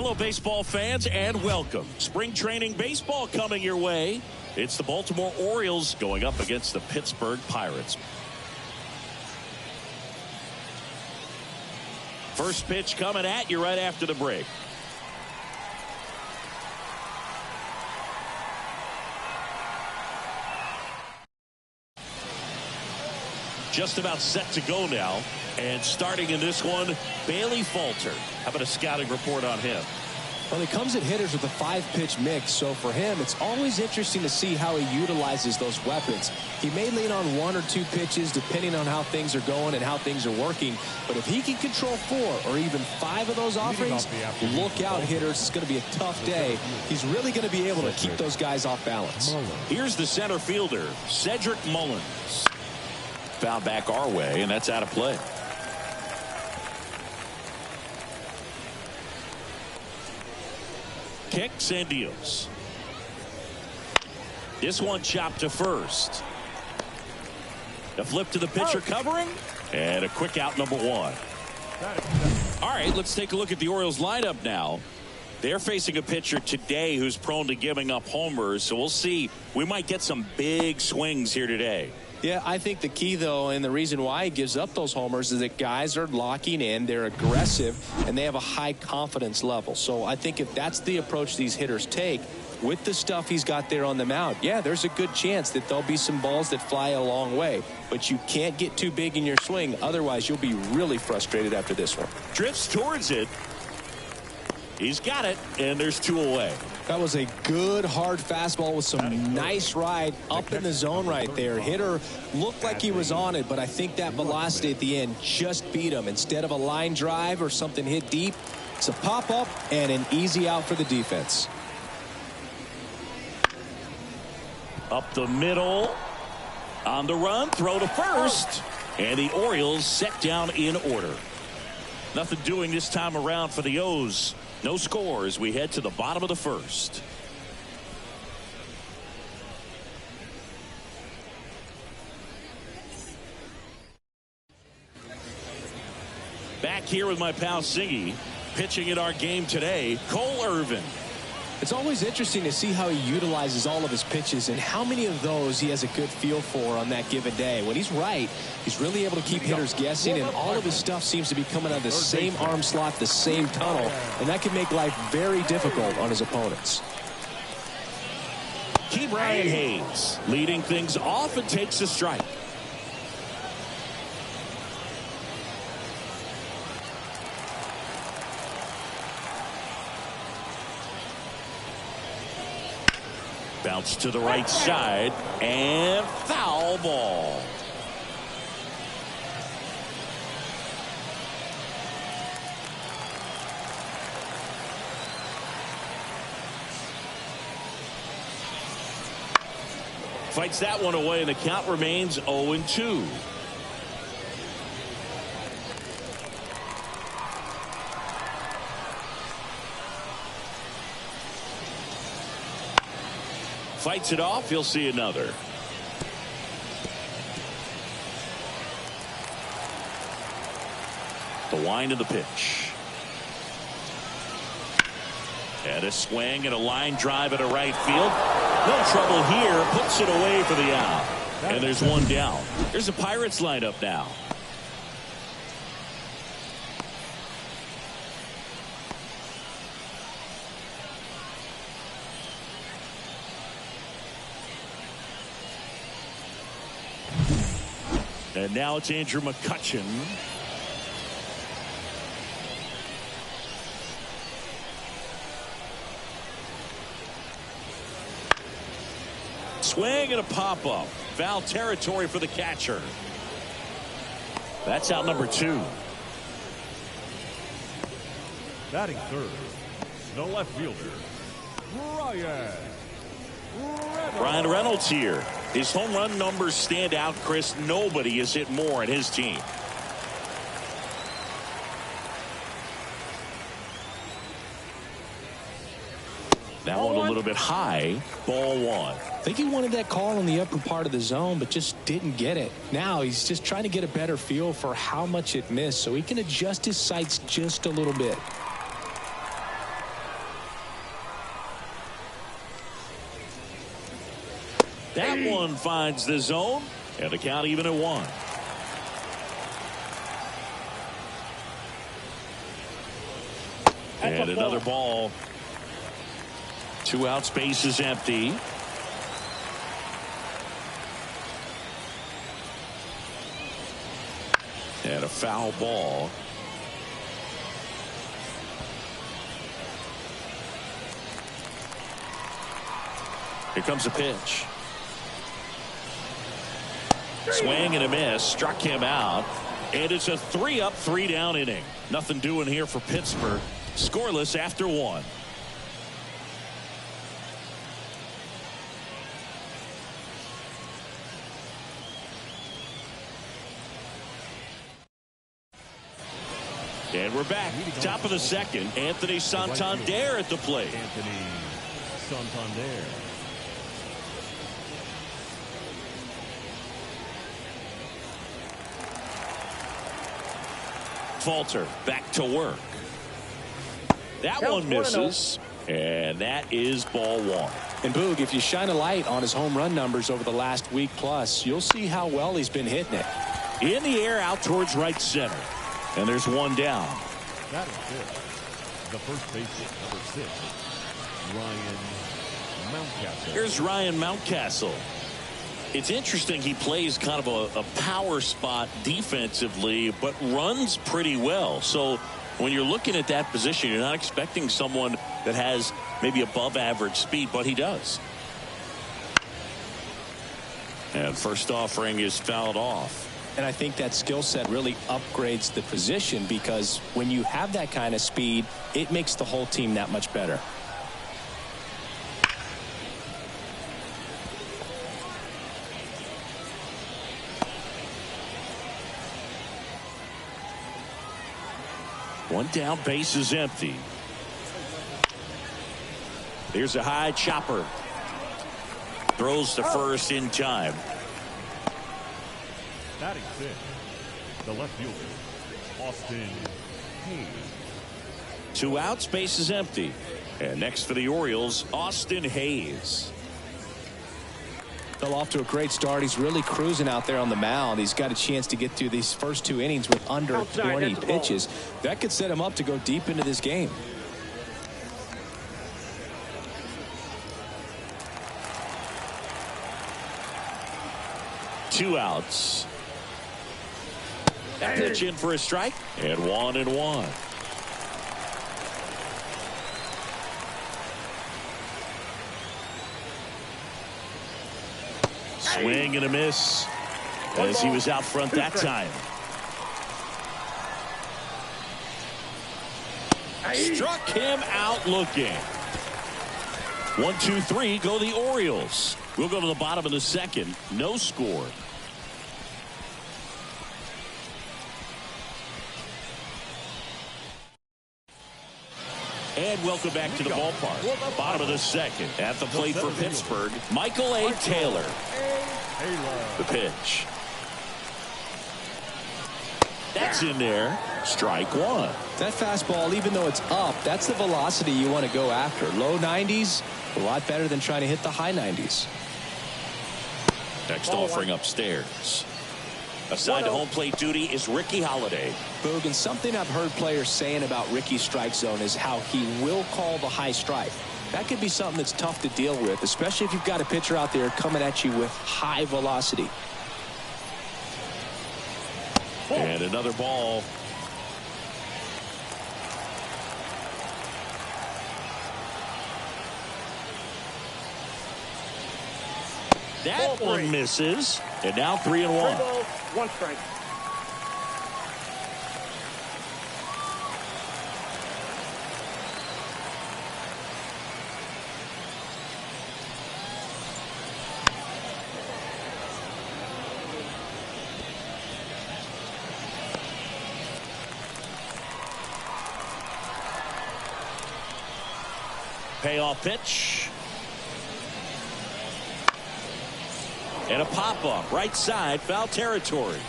Hello, baseball fans, and welcome. Spring training baseball coming your way. It's the Baltimore Orioles going up against the Pittsburgh Pirates. First pitch coming at you right after the break. Just about set to go now. And starting in this one, Bailey Falter. How about a scouting report on him? Well, he comes at hitters with a 5-pitch mix, so for him, it's always interesting to see how he utilizes those weapons. He may lean on 1 or 2 pitches depending on how things are going and how things are working, but if he can control 4 or even 5 of those offerings, look out, hitters. It's going to be a tough day. He's really going to be able to keep those guys off balance. Here's the center fielder, Cedric Mullins. Foul back our way, and that's out of play. Kicks and deals. This one chopped to first. The flip to the pitcher covering, and a quick out, number 1. All right, let's take a look at the Orioles lineup now. They're facing a pitcher today who's prone to giving up homers, so we'll see. We might get some big swings here today. Yeah, I think the key, though, and the reason why he gives up those homers is that guys are locking in, they're aggressive, and they have a high confidence level. So I think if that's the approach these hitters take, with the stuff he's got there on the mound, yeah, there's a good chance that there'll be some balls that fly a long way. But you can't get too big in your swing, otherwise you'll be really frustrated after this one. Drifts towards it. He's got it, and there's 2 away. That was a good hard fastball with some nice ride up in the zone right there. Hitter looked like he was on it, but I think that velocity at the end just beat him. Instead of a line drive or something hit deep, it's a pop up and an easy out for the defense. Up the middle. On the run, throw to first. And the Orioles set down in order. Nothing doing this time around for the O's. No score as we head to the bottom of the first. Back here with my pal Siggy. Pitching in our game today, Cole Irvin. It's always interesting to see how he utilizes all of his pitches and how many of those he has a good feel for on that given day. When he's right, he's really able to keep hitters guessing, and all of his stuff seems to be coming out of the same arm slot, the same tunnel, and that can make life very difficult on his opponents. Brian Hayes leading things off and takes a strike. Bounce to the right side and foul ball. Fights that one away, and the count remains 0-2. Fights it off. He'll see another. The wind of the pitch. And a swing and a line drive at a right field. No trouble here. Puts it away for the out. And there's one down. There's a Pirates lineup now. And now it's Andrew McCutchen. Swing and a pop-up. Foul territory for the catcher. That's out, number 2. Batting third, the left fielder, Brian Reynolds here. His home run numbers stand out, Chris. Nobody has hit more in his team. That one a little bit high. Ball 1. I think he wanted that call in the upper part of the zone, but just didn't get it. Now he's just trying to get a better feel for how much it missed so he can adjust his sights just a little bit. That one finds the zone, and the count even at 1. And another ball. 2 outs, base is empty. And a foul ball. Here comes a pitch. Swing and a miss. Struck him out. And it's a 3-up, 3-down inning. Nothing doing here for Pittsburgh. Scoreless after 1. And we're back. Top of the second. Anthony Santander at the plate. Anthony Santander. Falter back to work. That one misses. And that is ball 1. And Boog, if you shine a light on his home run numbers over the last week plus, you'll see how well he's been hitting it. In the air out towards right center. And there's one down. That is it. The first baseman, number 6, Ryan Mountcastle. Here's Ryan Mountcastle. It's interesting, he plays kind of a power spot defensively, but runs pretty well. So when you're looking at that position, you're not expecting someone that has maybe above average speed, but he does. And first offering is fouled off. And I think that skill set really upgrades the position, because when you have that kind of speed, it makes the whole team that much better. One down, base is empty. Here's a high chopper. Throws to first in time. Batting 6, the left fielder, Austin Hayes. 2 outs, base is empty. And next for the Orioles, Austin Hayes. Fell off to a great start. He's really cruising out there on the mound. He's got a chance to get through these first 2 innings with under 20 pitches. That could set him up to go deep into this game. Two outs. That pitch in for a strike. And 1-1. Swing and a miss as he was out front that time. Struck him out looking. 1, 2, 3 go the Orioles. We'll go to the bottom of the second. No score. And welcome back to the ballpark. Bottom of the second. At the plate for Pittsburgh, Michael A. Taylor. The pitch. That's in there. Strike 1. That fastball, even though it's up, that's the velocity you want to go after. Low 90s, a lot better than trying to hit the high 90s. Next offering upstairs. Assigned to home plate duty is Ricky Holiday. Boog, and something I've heard players saying about Ricky's strike zone is how he will call the high strike. That could be something that's tough to deal with, especially if you've got a pitcher out there coming at you with high velocity. And another ball. That one misses. And now 3-1. 1 strike. Payoff pitch. And a pop-up, right side, foul territory.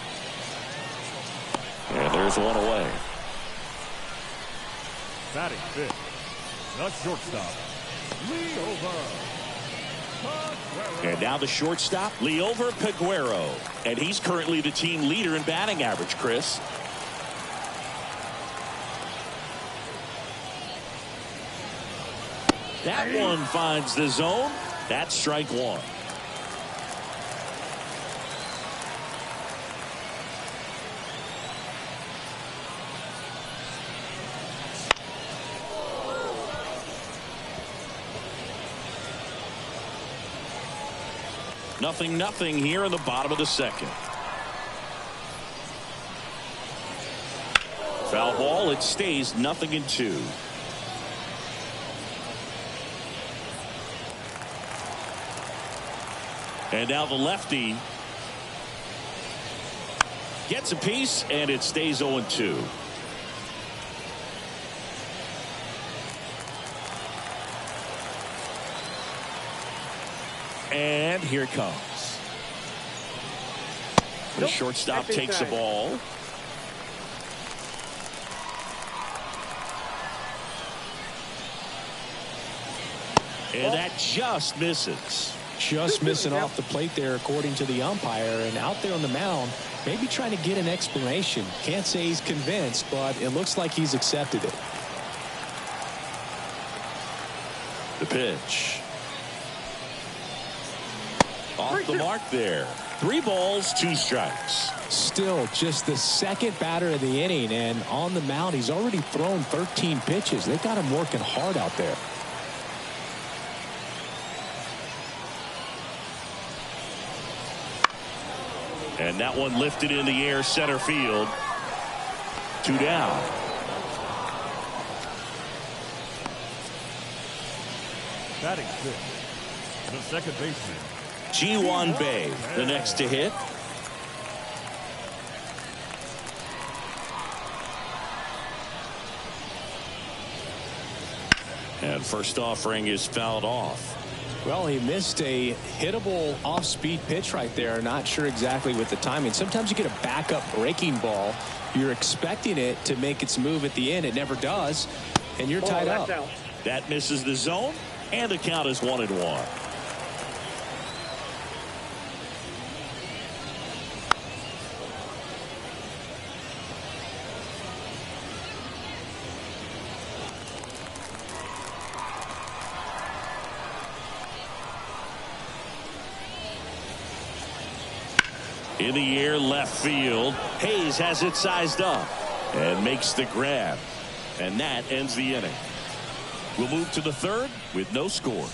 And there's one away. Batting 5th, the shortstop, Lee Over. And now the shortstop, Liover Peguero. And he's currently the team leader in batting average, Chris. That one finds the zone. That's strike one. Nothing here in the bottom of the second. Foul ball. It stays 0-2. And now the lefty gets a piece, and it stays 0-2. And here it comes. The shortstop takes the ball. And that just misses. Just missing off the plate there, according to the umpire. And out there on the mound, maybe trying to get an explanation. Can't say he's convinced, but it looks like he's accepted it. The pitch. Off the mark there. 3 balls, 2 strikes. Still just the second batter of the inning, and on the mound he's already thrown 13 pitches. They've got him working hard out there. And that one lifted in the air, center field. 2 down. Batting fifth, the second baseman, Ji-Hwan Bae, the next to hit. And first offering is fouled off. Well, he missed a hittable off-speed pitch right there. Not sure exactly with the timing. Sometimes you get a backup breaking ball. You're expecting it to make its move at the end. It never does. And you're tied up. That misses the zone, and the count is 1-1. In the air, left field. Hayes has it sized up and makes the grab. And that ends the inning. We'll move to the third with no score.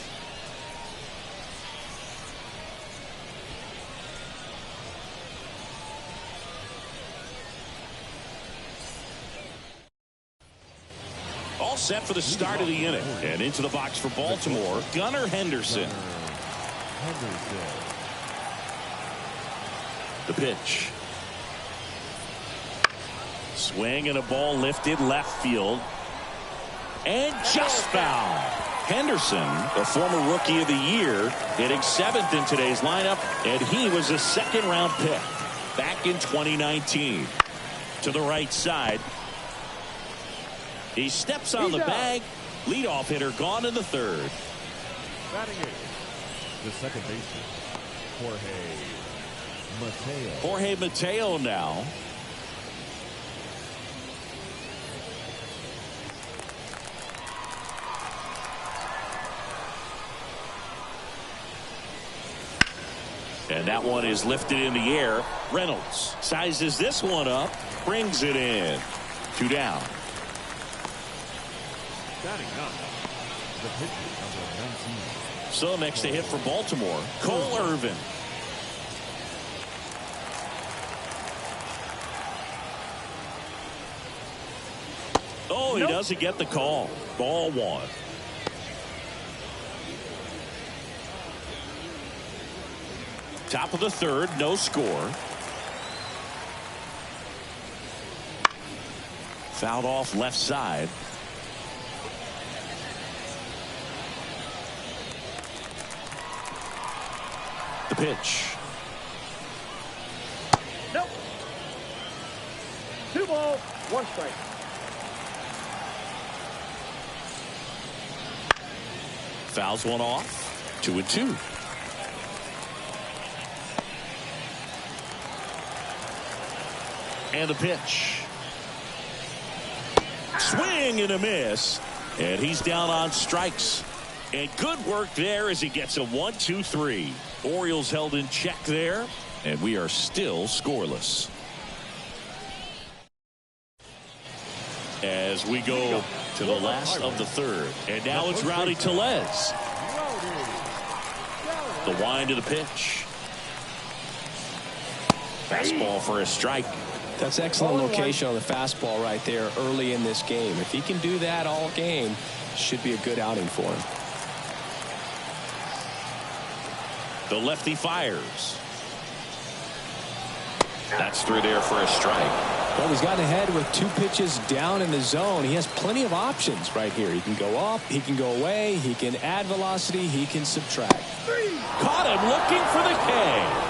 All set for the start of the inning. And into the box for Baltimore, Gunnar Henderson. The pitch. Swing and a ball lifted left field. And just foul. Henderson, a former rookie of the year, hitting 7th in today's lineup, and he was a second-round pick back in 2019. To the right side. He steps on the bag. Leadoff hitter gone in the third. batting eighth, the second baseman, Mateo. Jorge Mateo now. And that one is lifted in the air. Reynolds sizes this one up, brings it in. 2 down. Batting ninth, the pitcher, number 19. So next to hit for Baltimore, Cole Irvin. Oh, he doesn't get the call. Ball 1. Top of the third, no score. Fouled off left side. The pitch. Nope. 2 balls, 1 strike. Fouls one off. 2-2. And the pitch. Swing and a miss. And he's down on strikes. And good work there as he gets a 1-2-3. Orioles held in check there. And we are still scoreless. As we go to the last of the third. And now it's Rowdy Tellez. The wind of the pitch. Fastball for a strike. That's excellent location on the fastball right there early in this game. If he can do that all game, should be a good outing for him. The lefty fires. That's through there for a strike. Well, he's gotten ahead with 2 pitches down in the zone. He has plenty of options right here. He can go up, he can go away, he can add velocity, he can subtract. Caught him looking for the K.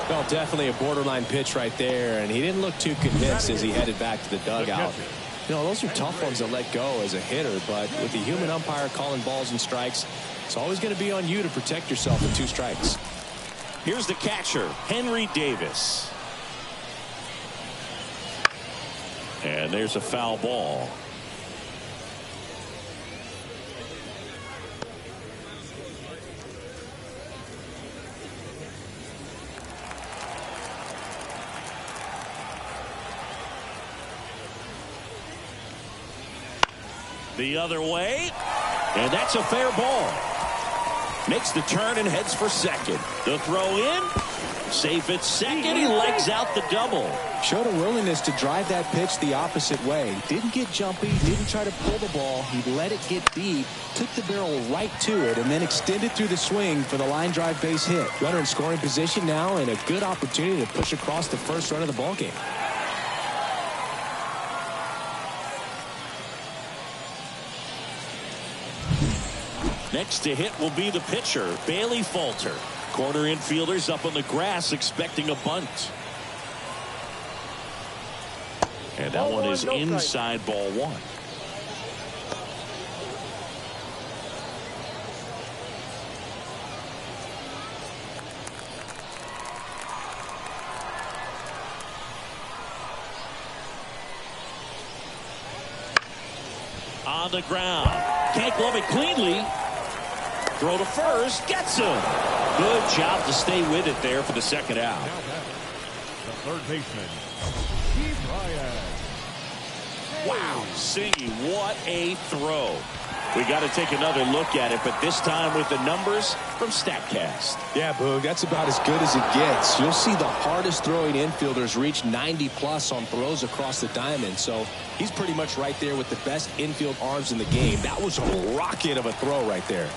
Well, definitely a borderline pitch right there, and he didn't look too convinced as he headed back to the dugout. You know, those are tough ones to let go as a hitter, but with the human umpire calling balls and strikes, it's always going to be on you to protect yourself with 2 strikes. Here's the catcher, Henry Davis. And there's a foul ball. The other way. And that's a fair ball. Makes the turn and heads for second. The throw in. Safe at second. He legs out the double. Showed a willingness to drive that pitch the opposite way. Didn't get jumpy. Didn't try to pull the ball. He let it get deep. Took the barrel right to it and then extended through the swing for the line drive base hit. Runner in scoring position now and a good opportunity to push across the first run of the ball game. Next to hit will be the pitcher, Bailey Falter. Corner infielders up on the grass expecting a bunt. And that one is inside ball 1. On the ground. Can't glove it cleanly. Throw to first. Gets him. Good job to stay with it there for the second out. The third baseman, Ryan. Wow, Singy, what a throw. We got to take another look at it, but this time with the numbers from StatCast. Yeah, Boog, that's about as good as it gets. You'll see the hardest throwing infielders reach 90+ on throws across the diamond, so he's pretty much right there with the best infield arms in the game. That was a rocket of a throw right there.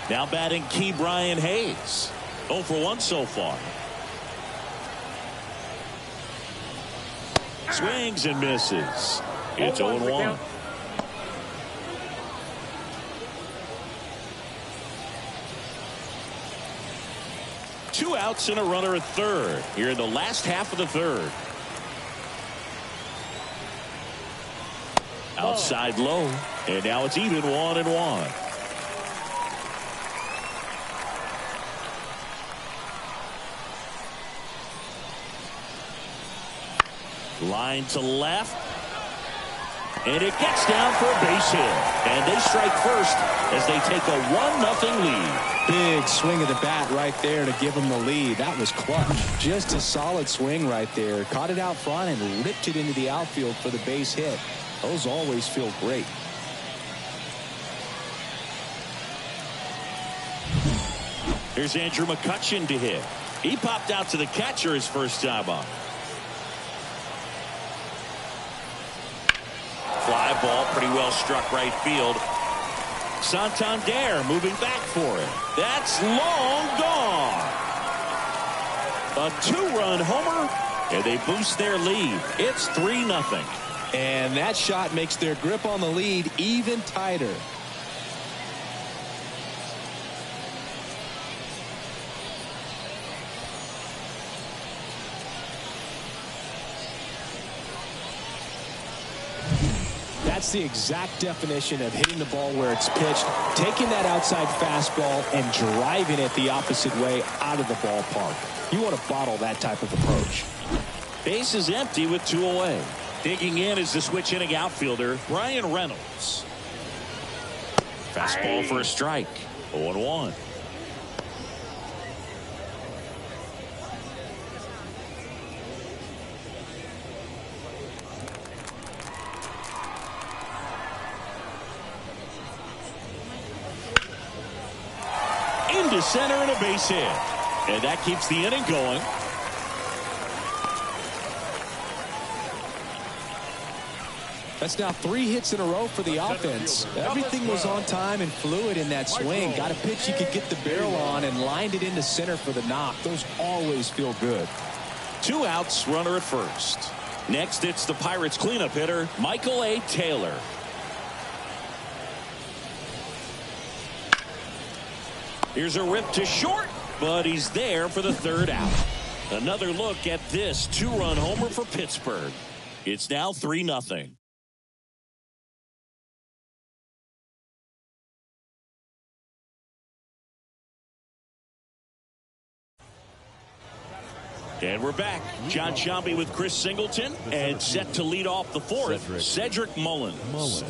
Now batting Key Brian Hayes. 0 for 1 so far. Swings and misses. It's 0-1. Two outs and a runner at third here in the last half of the third. Outside low, and now it's even 1-1. Line to left. And it gets down for a base hit. And they strike first as they take a 1-0 lead. Big swing of the bat right there to give them the lead. That was clutch. Just a solid swing right there. Caught it out front and ripped it into the outfield for the base hit. Those always feel great. Here's Andrew McCutchen to hit. He popped out to the catcher his first time up. Fly ball pretty well struck right field. Santander moving back for it. That's long gone. A 2-run homer, and they boost their lead. It's 3-0. And that shot makes their grip on the lead even tighter. That's the exact definition of hitting the ball where it's pitched, taking that outside fastball and driving it the opposite way out of the ballpark. You want to bottle that type of approach. Base is empty with 2 away. Digging in is the switch hitting outfielder Brian Reynolds. Fastball for a strike. 0-1. Into center and a base hit. And that keeps the inning going. That's now 3 hits in a row for the offense. Everything was on time and fluid in that swing. Got a pitch you could get the barrel on and lined it into center for the knock. Those always feel good. 2 outs, runner at first. Next, it's the Pirates cleanup hitter, Michael A. Taylor. Here's a rip to short, but he's there for the 3rd out. Another look at this 2-run homer for Pittsburgh. It's now 3-0. And we're back. John Sciambi with Chris Singleton, and set to lead off the 4th, Cedric Mullins.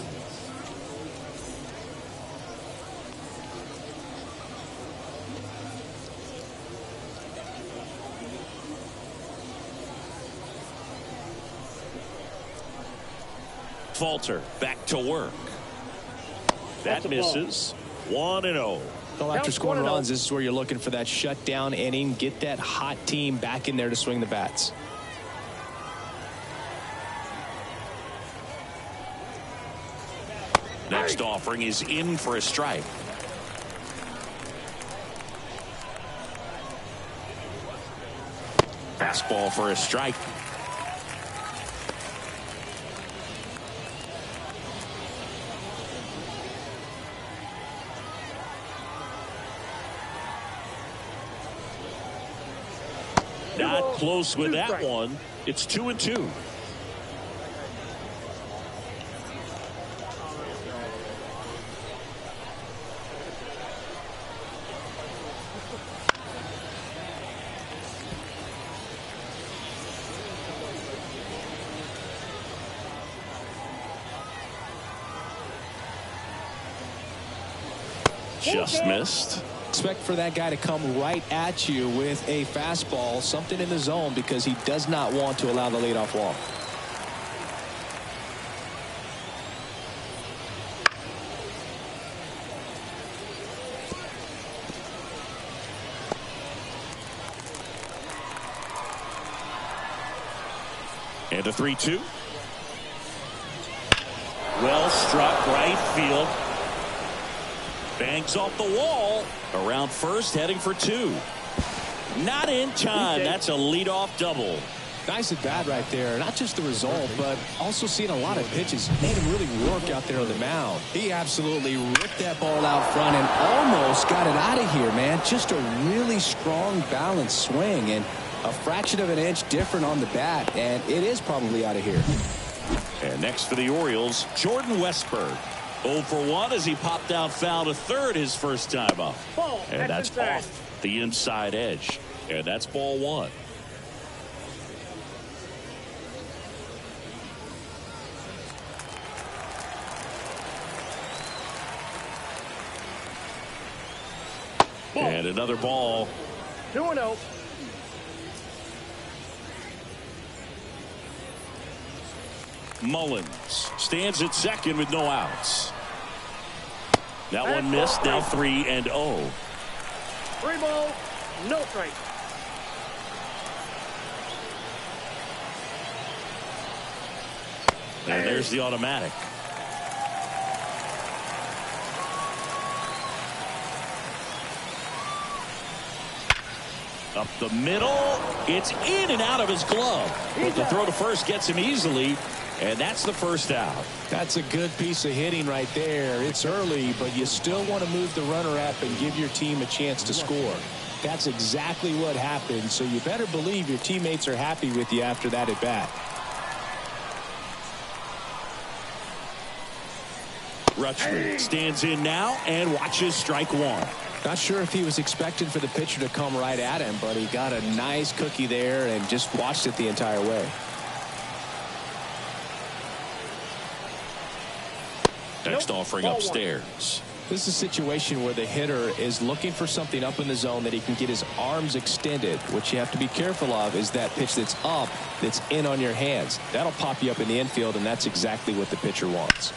Falter back to work. That misses. 1-0. Well, after scoring runs, this is where you're looking for that shutdown inning. Get that hot team back in there to swing the bats. Next offering is in for a strike. Fastball for a strike. Not close with that one. It's 2-2. Just missed. Expect for that guy to come right at you with a fastball, something in the zone, because he does not want to allow the leadoff walk. And a 3-2. Well struck, right field. Bangs off the wall. Around first, heading for 2. Not in time. That's a leadoff double. Nice at bat right there. Not just the result, but also seeing a lot of pitches. Made him really work out there on the mound. He absolutely ripped that ball out front and almost got it out of here, man. Just a really strong, balanced swing, and a fraction of an inch different on the bat, and it is probably out of here. And next for the Orioles, Jordan Westburg. 0 for 1 as he popped out foul to third his first time up. And that's off the inside edge. And that's ball 1. And another ball. 2-0. Mullins stands at second with no outs. That one missed. Now 3-0. 3 balls, no strike. And there's the automatic. Up the middle. It's in and out of his glove. But the throw to first gets him easily. And that's the first out. That's a good piece of hitting right there. It's early, but you still want to move the runner up and give your team a chance to score. That's exactly what happened, so you better believe your teammates are happy with you after that at bat. Rutschman stands in now and watches strike 1. Not sure if he was expecting for the pitcher to come right at him, but he got a nice cookie there and just watched it the entire way. Next offering upstairs. This is a situation where the hitter is looking for something up in the zone that he can get his arms extended. What you have to be careful of is that pitch that's up, that's in on your hands. That'll pop you up in the infield, and that's exactly what the pitcher wants.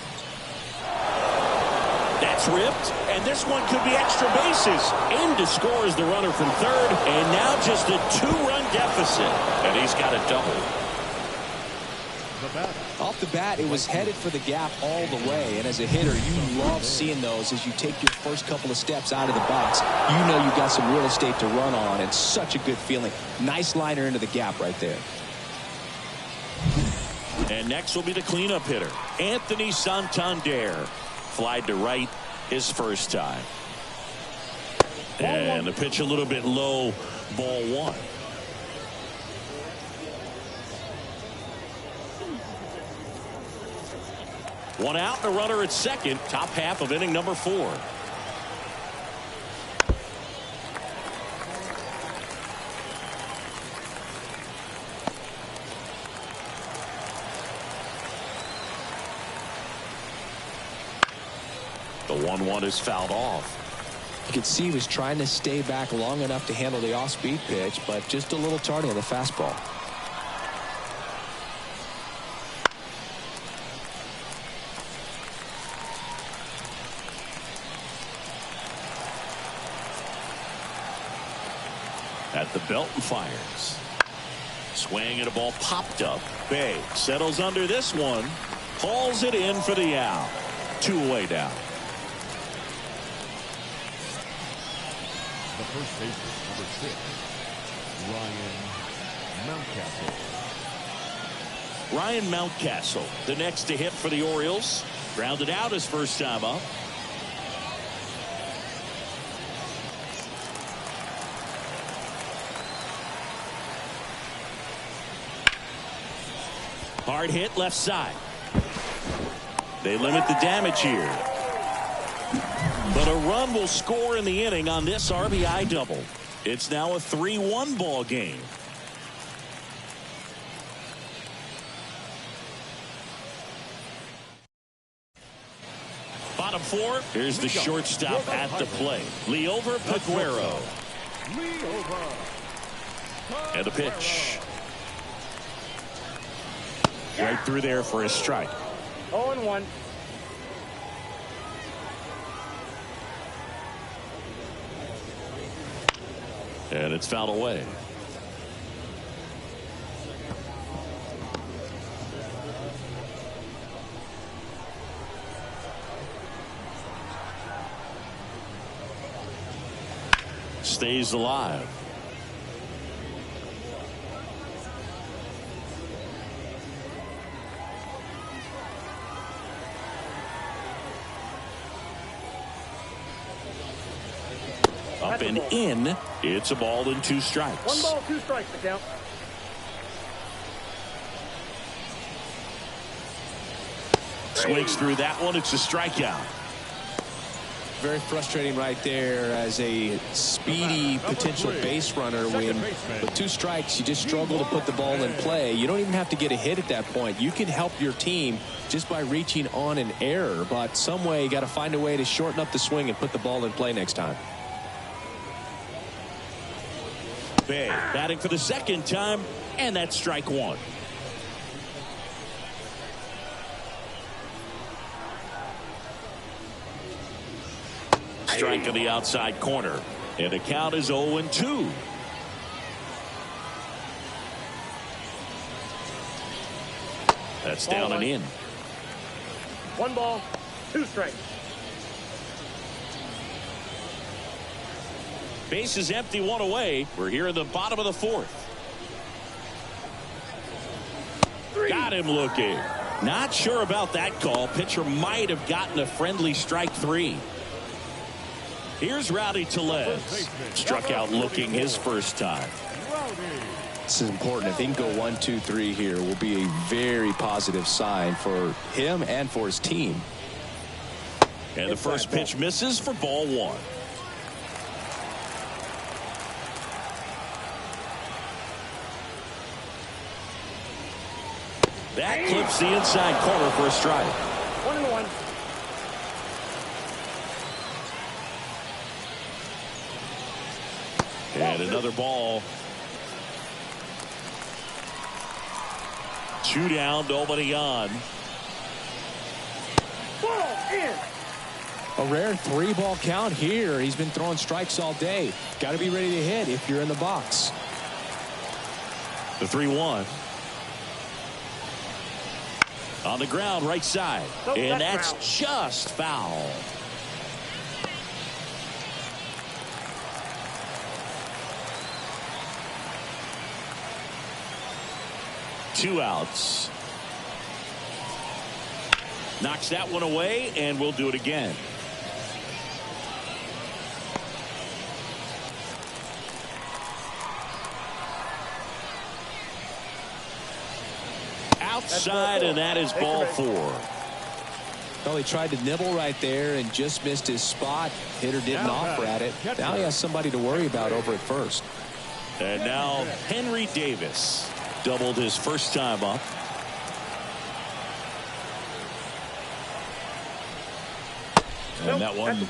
That's ripped, and this one could be extra bases. In to score is the runner from third, and now just a 2-run deficit, and he's got a double. Off the bat, it was headed for the gap all the way, and as a hitter, you love seeing those as you take your first couple of steps out of the box. You know you've got some real estate to run on, and such a good feeling. Nice liner into the gap right there. And next will be the cleanup hitter, Anthony Santander. Flied to right his first time. And the pitch a little bit low, ball 1. One out and a runner at second, top half of inning number 4. The 1-1 is fouled off. You could see he was trying to stay back long enough to handle the off-speed pitch, but just a little tardy on the fastball. At the belt and fires. Swing and a ball popped up. Bay settles under this one. Hauls it in for the out. 2 away down. The first baseman, number 6, Ryan Mountcastle. Ryan Mountcastle, the next to hit for the Orioles. Grounded out his first time up. Hard hit left side. They limit the damage here. But a run will score in the inning on this RBI double. It's now a 3-1 ball game. Bottom 4. Here's the shortstop at the plate. Liover Peguero. And the pitch. Right through there for a strike. 0-1. And it's fouled away. Stays alive. Up and in. It's a ball and 2 strikes. 1 ball, 2 strikes to count. Swings through that one. It's a strikeout. Very frustrating right there as a speedy potential base runner. When with 2 strikes, you just struggle to put the ball in play. You don't even have to get a hit at that point. You can help your team just by reaching on an error. But some way, you got to find a way to shorten up the swing and put the ball in play next time. Bay batting for the second time, and that's strike 1. Strike on the outside corner, and the count is 0-2. That's down and in. 1 ball, 2 strikes. Base is empty, 1 away. We're here in the bottom of the 4th. Got him looking. Not sure about that call. Pitcher might have gotten a friendly strike 3. Here's Rowdy Tellez. Struck out looking his first time. This is important. If he can go 1, 2, 3 here, will be a very positive sign for him and for his team. And the first pitch misses for ball 1. That clips the inside corner for a strike. 1-1. And another ball. 2 down, nobody on. Ball in. A rare 3-ball count here. He's been throwing strikes all day. Got to be ready to hit if you're in the box. The 3-1. On the ground, right side. And that's just foul. Two outs. Knocks that one away, and we'll do it again. Outside, and that is ball 4. Well, he tried to nibble right there and just missed his spot. Hitter didn't offer at it. Now he has somebody to worry about over at first. And now Henry Davis doubled his first time up. And that one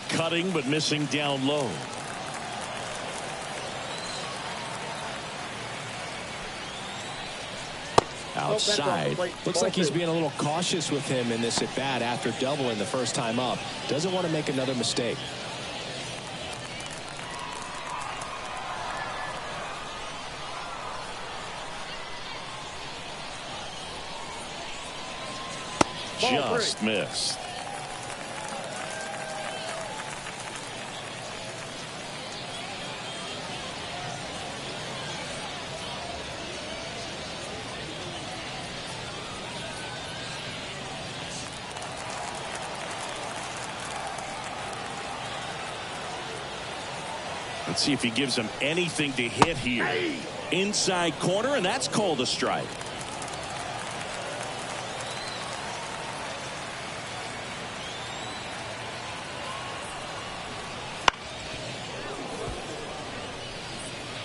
cutting but missing down low. Outside. Looks like he's being a little cautious with him in this at bat after doubling the first time up. Doesn't want to make another mistake. Just missed. Let's see if he gives him anything to hit here. Inside corner, and that's called a strike.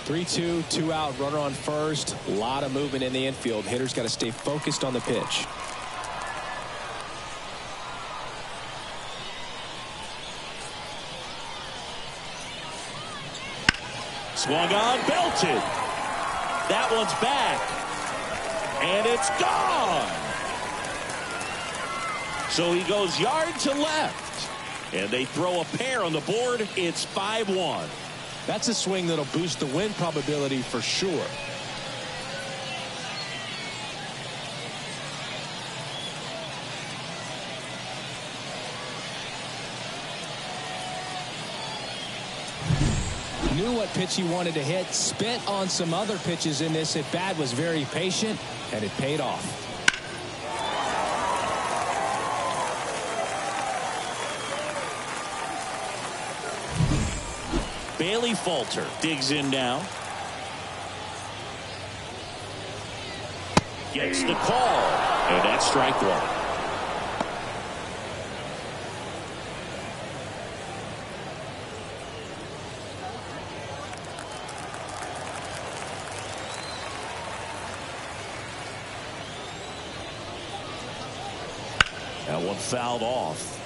Three-two, 2 out, runner on first. A lot of movement in the infield. Hitter's got to stay focused on the pitch. Swung on, belted. That one's back. And it's gone. So he goes yard to left. And they throw a pair on the board. It's 5-1. That's a swing that'll boost the win probability for sure. Knew what pitch he wanted to hit, spent on some other pitches in this at bat, was very patient, and it paid off. Bailey Falter digs in now. Gets the call. And that's strike 1. That one fouled off.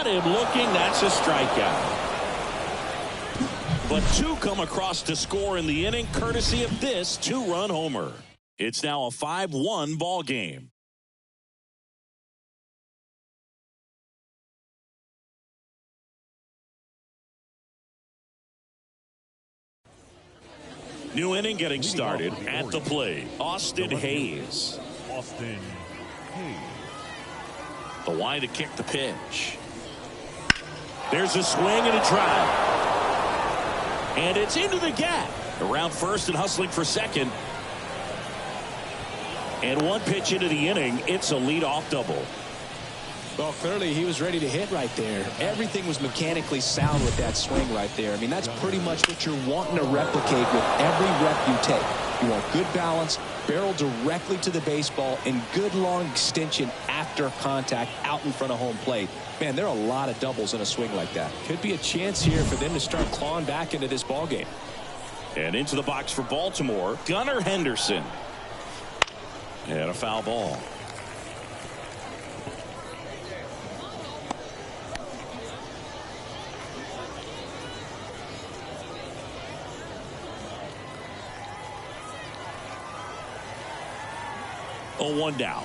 Him looking, that's a strikeout. But 2 come across to score in the inning courtesy of this 2-run homer. It's now a 5-1 ball game. New inning getting started. At the plate, Austin Hayes. Austin Hayes. The line to kick the pitch. There's a swing and a drive. And it's into the gap. Around first and hustling for second. And 1 pitch into the inning, it's a leadoff double. Well, clearly he was ready to hit right there. Everything was mechanically sound with that swing right there. I mean, that's pretty much what you're wanting to replicate with every rep you take. You want good balance, barrel directly to the baseball and good long extension after contact out in front of home plate. Man, there are a lot of doubles in a swing like that. Could be a chance here for them to start clawing back into this ball game. And into the box for Baltimore, Gunnar Henderson. And a foul ball. Oh, 1 down.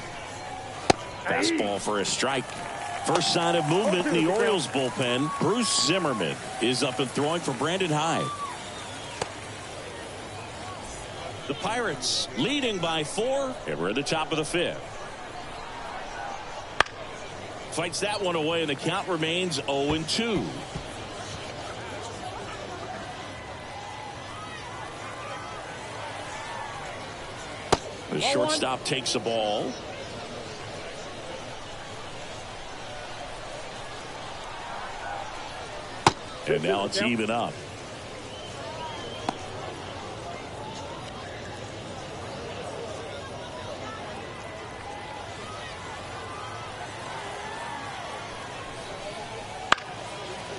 Fastball for a strike. First sign of movement in the Orioles bullpen. Bruce Zimmerman is up and throwing for Brandon Hyde. The Pirates leading by 4, and we're at the top of the 5th. Fights that one away, and the count remains 0-2. The shortstop takes the ball. And now it's even up.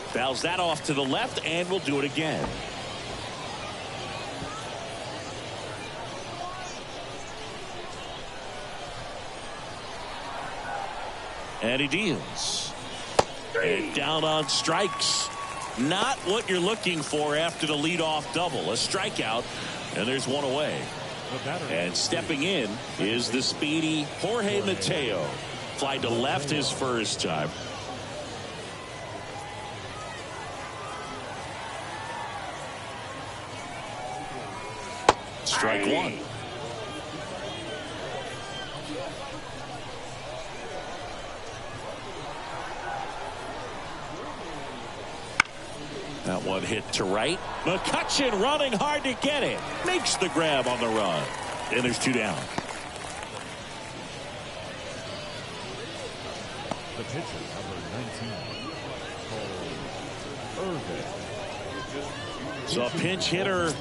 Fouls that off to the left, and we'll do it again. And he deals. And down on strikes. Not what you're looking for after the leadoff double. A strikeout, and there's one away. And stepping in is the speedy Jorge Mateo. Fly to left his first time. Strike one. That one hit to right. McCutchen running hard to get it. Makes the grab on the run. And there's 2 down. The pitcher, number 19, Irvin. So a pinch hitter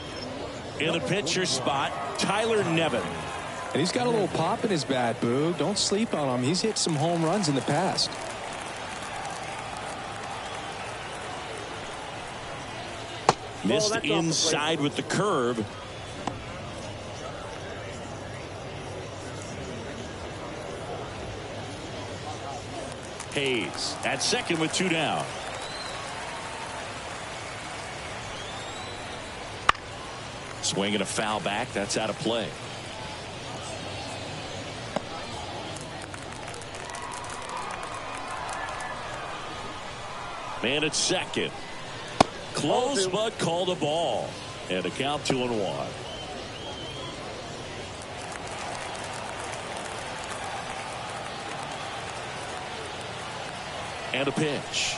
in the pitcher spot, Tyler Nevin. And he's got a little pop in his bat, Boog. Don't sleep on him. He's hit some home runs in the past. Missed inside with the curve. Hayes at second with 2 down. Swing and a foul back. That's out of play. Man at second. Close, but called a ball. And a count 2-1. And a pitch.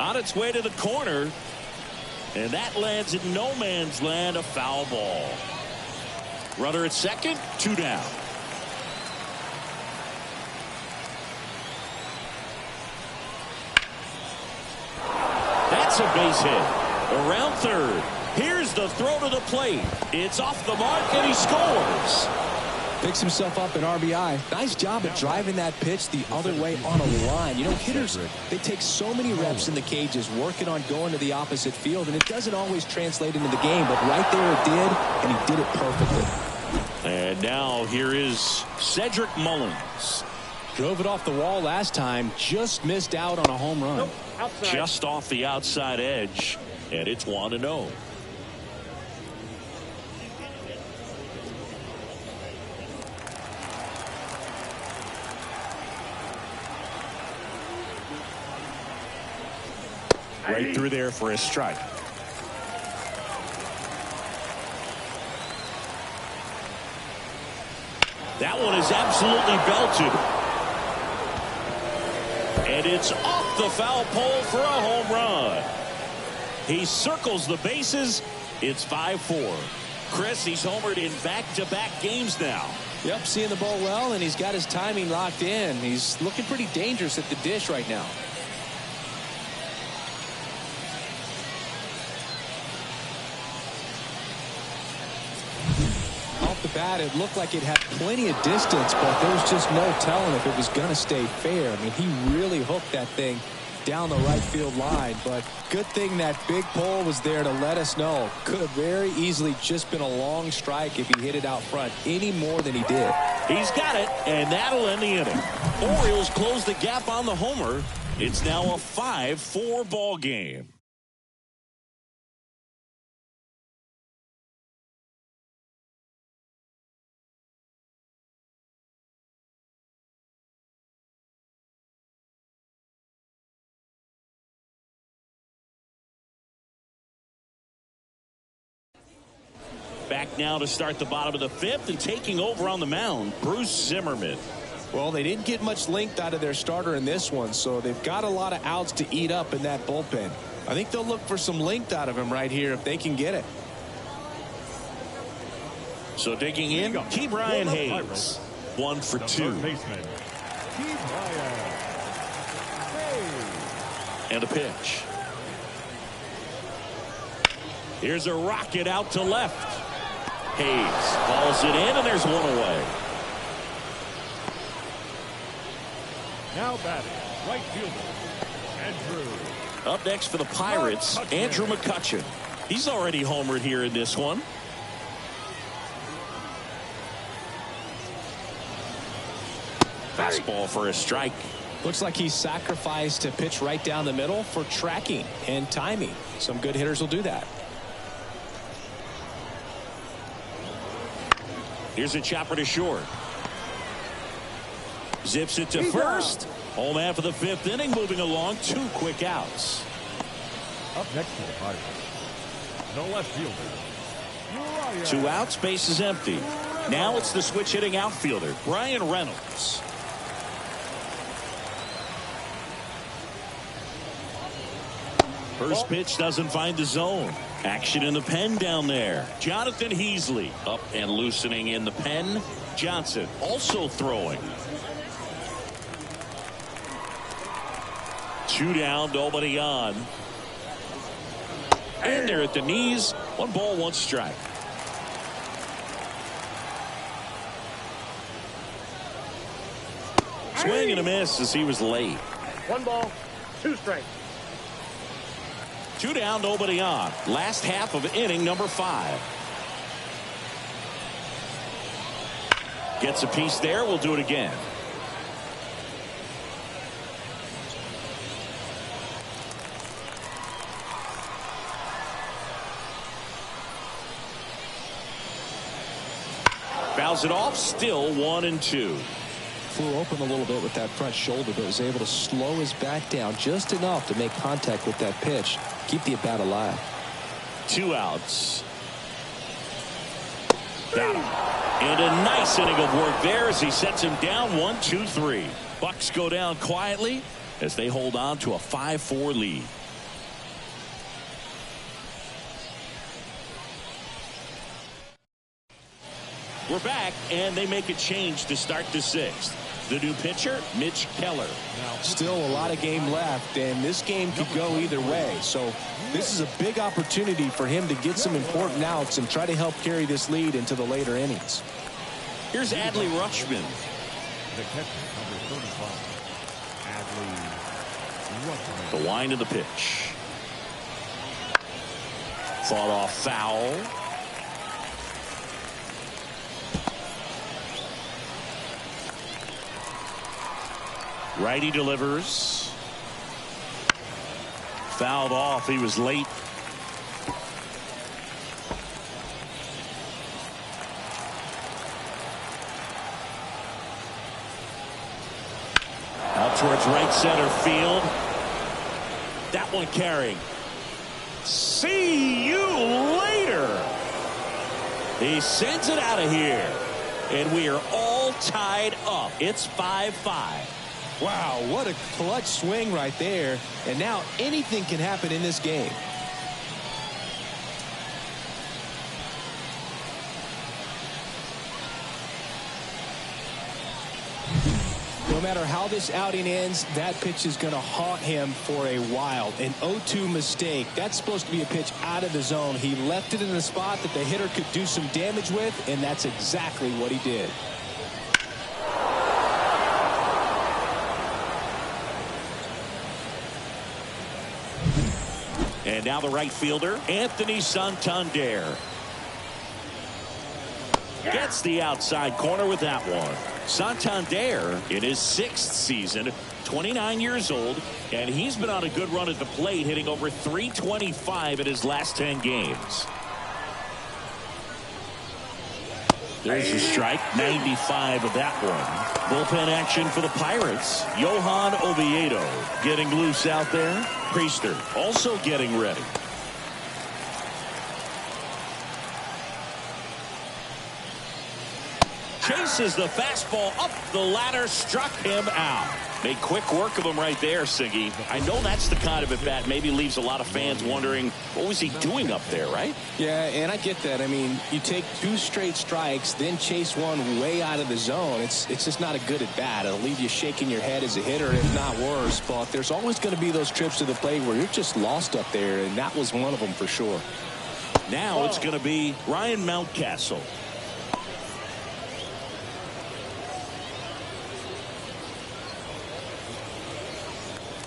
On its way to the corner. And that lands in no man's land, a foul ball. Runner at second, 2 down. That's a base hit. Around third. Here's the throw to the plate. It's off the mark, and he scores. Picks himself up an RBI. Nice job at driving that pitch the other way on a line. You know, hitters, they take so many reps in the cages working on going to the opposite field, and it doesn't always translate into the game, but right there it did, and he did it perfectly. And now here is Cedric Mullins. Drove it off the wall last time, just missed out on a home run. Just off the outside edge, and it's 1-0. Right through there for a strike. That one is absolutely belted. And it's off the foul pole for a home run. He circles the bases. It's 5-4. Chris, he's homered in back-to-back games now. Yep, seeing the ball well, and he's got his timing locked in. He's looking pretty dangerous at the dish right now. Off the bat, it looked like it had plenty of distance, but there was just no telling if it was going to stay fair. I mean, he really hooked that thing down the right field line, but good thing that big pole was there to let us know. Could have very easily just been a long strike if he hit it out front any more than he did. He's got it, and that'll end the inning. Orioles close the gap on the homer. It's now a 5-4 ball game. Back now to start the bottom of the fifth, and taking over on the mound, Bruce Zimmerman. Well, they didn't get much length out of their starter in this one, so they've got a lot of outs to eat up in that bullpen. I think they'll look for some length out of him right here if they can get it. So digging in, Ke'Bryan Hayes. 1 for 2. And a pitch. Here's a rocket out to left. Hayes calls it in, and there's one away. Now batting, right fielder, Andrew. Up next for the Pirates, Andrew McCutchen. He's already homered here in this one. Fastball for a strike. Looks like he sacrificed a pitch right down the middle for tracking and timing. Some good hitters will do that. Here's a chopper to short. Zips it to first. Home half of the fifth inning, moving along. 2 quick outs. Up next to the Pirates, the left fielder, 2 outs, base is empty. Now it's the switch hitting outfielder, Brian Reynolds. First pitch doesn't find the zone. Action in the pen down there. Jonathan Heasley up and loosening in the pen. Johnson also throwing. 2 down, nobody on. And they're at the knees. 1 ball, 1 strike. Swing and a miss as he was late. 1 ball, 2 strikes. 2 down, nobody on. Last half of inning number 5. Gets a piece there. We'll do it again. Fouls it off. Still 1-2. Flew open a little bit with that front shoulder, but was able to slow his bat down just enough to make contact with that pitch. Keep the at-bat alive. 2 outs. Got him. And a nice inning of work there as he sets him down. 1-2-3. Bucks go down quietly as they hold on to a 5-4 lead. We're back, and they make a change to start the 6th. The new pitcher, Mitch Keller. Still a lot of game left, and this game could go either way. So this is a big opportunity for him to get some important outs and try to help carry this lead into the later innings. Here's Adley Rutschman. the catcher, number 35, Adley Rutschman. The wind of the pitch. Fought off foul. Righty delivers. Fouled off. He was late. Out towards right center field. That one carrying. See you later. He sends it out of here. And we are all tied up. It's 5-5. Wow, what a clutch swing right there. And now anything can happen in this game. No matter how this outing ends, that pitch is going to haunt him for a while. An 0-2 mistake. That's supposed to be a pitch out of the zone. He left it in a spot that the hitter could do some damage with, and that's exactly what he did. And now the right fielder, Anthony Santander. Gets the outside corner with that one. Santander in his 6th season, 29 years old, and he's been on a good run at the plate, hitting over .325 in his last 10 games. There's a strike, 95 of that one. Bullpen action for the Pirates. Johan Oviedo getting loose out there. Priester also getting ready. Chases the fastball up the ladder, struck him out. Made quick work of him right there, Siggy. I know that's the kind of at-bat maybe leaves a lot of fans wondering, what was he doing up there, right? Yeah, and I get that. I mean, you take 2 straight strikes, then chase one way out of the zone. It's just not a good at-bat. It'll leave you shaking your head as a hitter, if not worse. But there's always going to be those trips to the plate where you're just lost up there, and that was one of them for sure. Now it's going to be Ryan Mountcastle.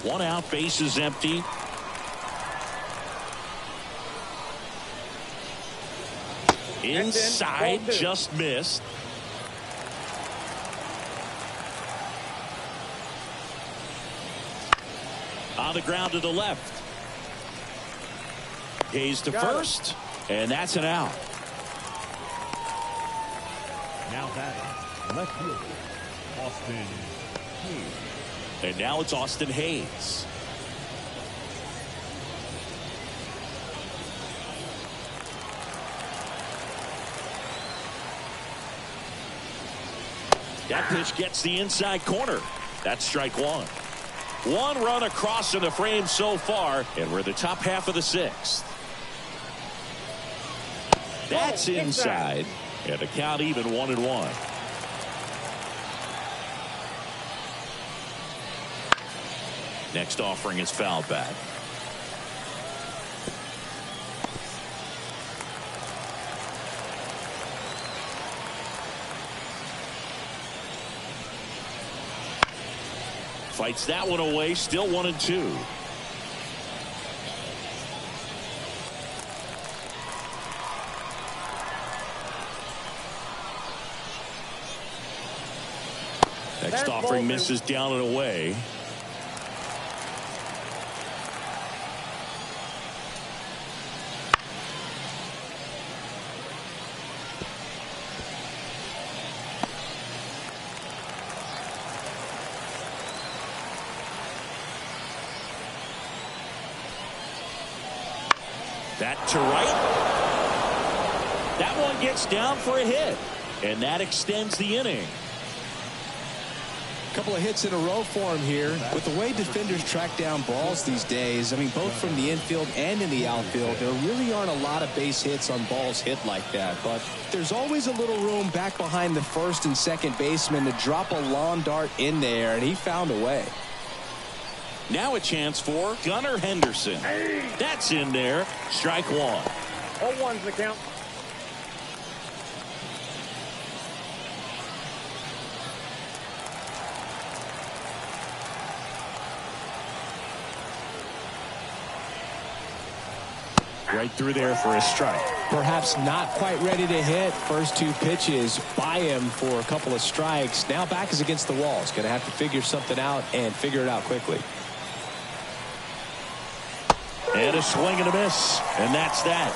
One out, base is empty. Inside, just missed. On the ground to the left. Hayes to first, and that's an out. Now batting, left fielder, Austin Hayes. And now it's Austin Hayes. That pitch gets the inside corner. That's strike one. One run across in the frame so far, and we're in the top half of the 6th. That's inside, and the count even 1-1. Next offering is foul back. Fights that one away, still 1-2. Next offering misses down and away. That to right. That one gets down for a hit, and that extends the inning. A couple of hits in a row for him here. With the way defenders track down balls these days, I mean, both from the infield and in the outfield, there really aren't a lot of base hits on balls hit like that. But there's always a little room back behind the first and second baseman to drop a lawn dart in there, and he found a way. Now a chance for Gunnar Henderson. That's in there. Strike one. 0-1's the count. Right through there for a strike. Perhaps not quite ready to hit. First 2 pitches by him for a couple of strikes. Now back is against the wall. He's going to have to figure something out and figure it out quickly. And a swing and a miss, and that's that.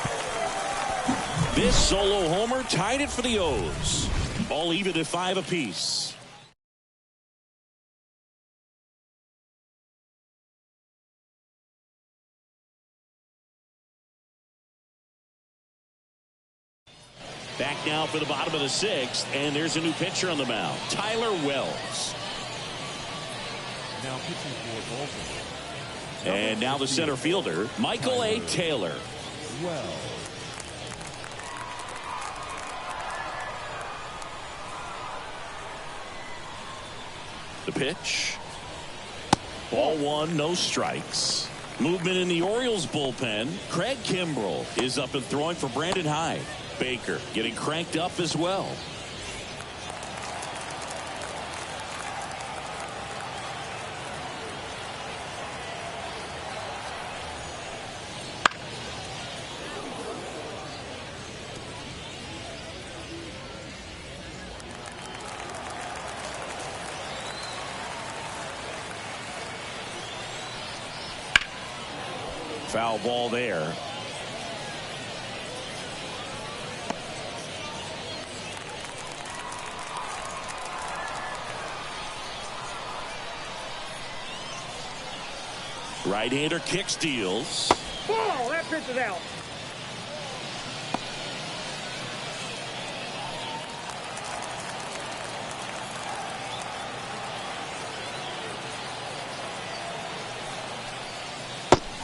This solo homer tied it for the O's. All even at 5 apiece. Back now for the bottom of the 6th, and there's a new pitcher on the mound, Tyler Wells. Now pitching for Baltimore. And now the center fielder, Michael A. Taylor. Well. The pitch. Ball one, no strikes. Movement in the Orioles bullpen. Craig Kimbrell is up and throwing for Brandon Hyde. Baker getting cranked up as well. Foul ball there. Right-hander kicks, deals. Ball, that pitch is out.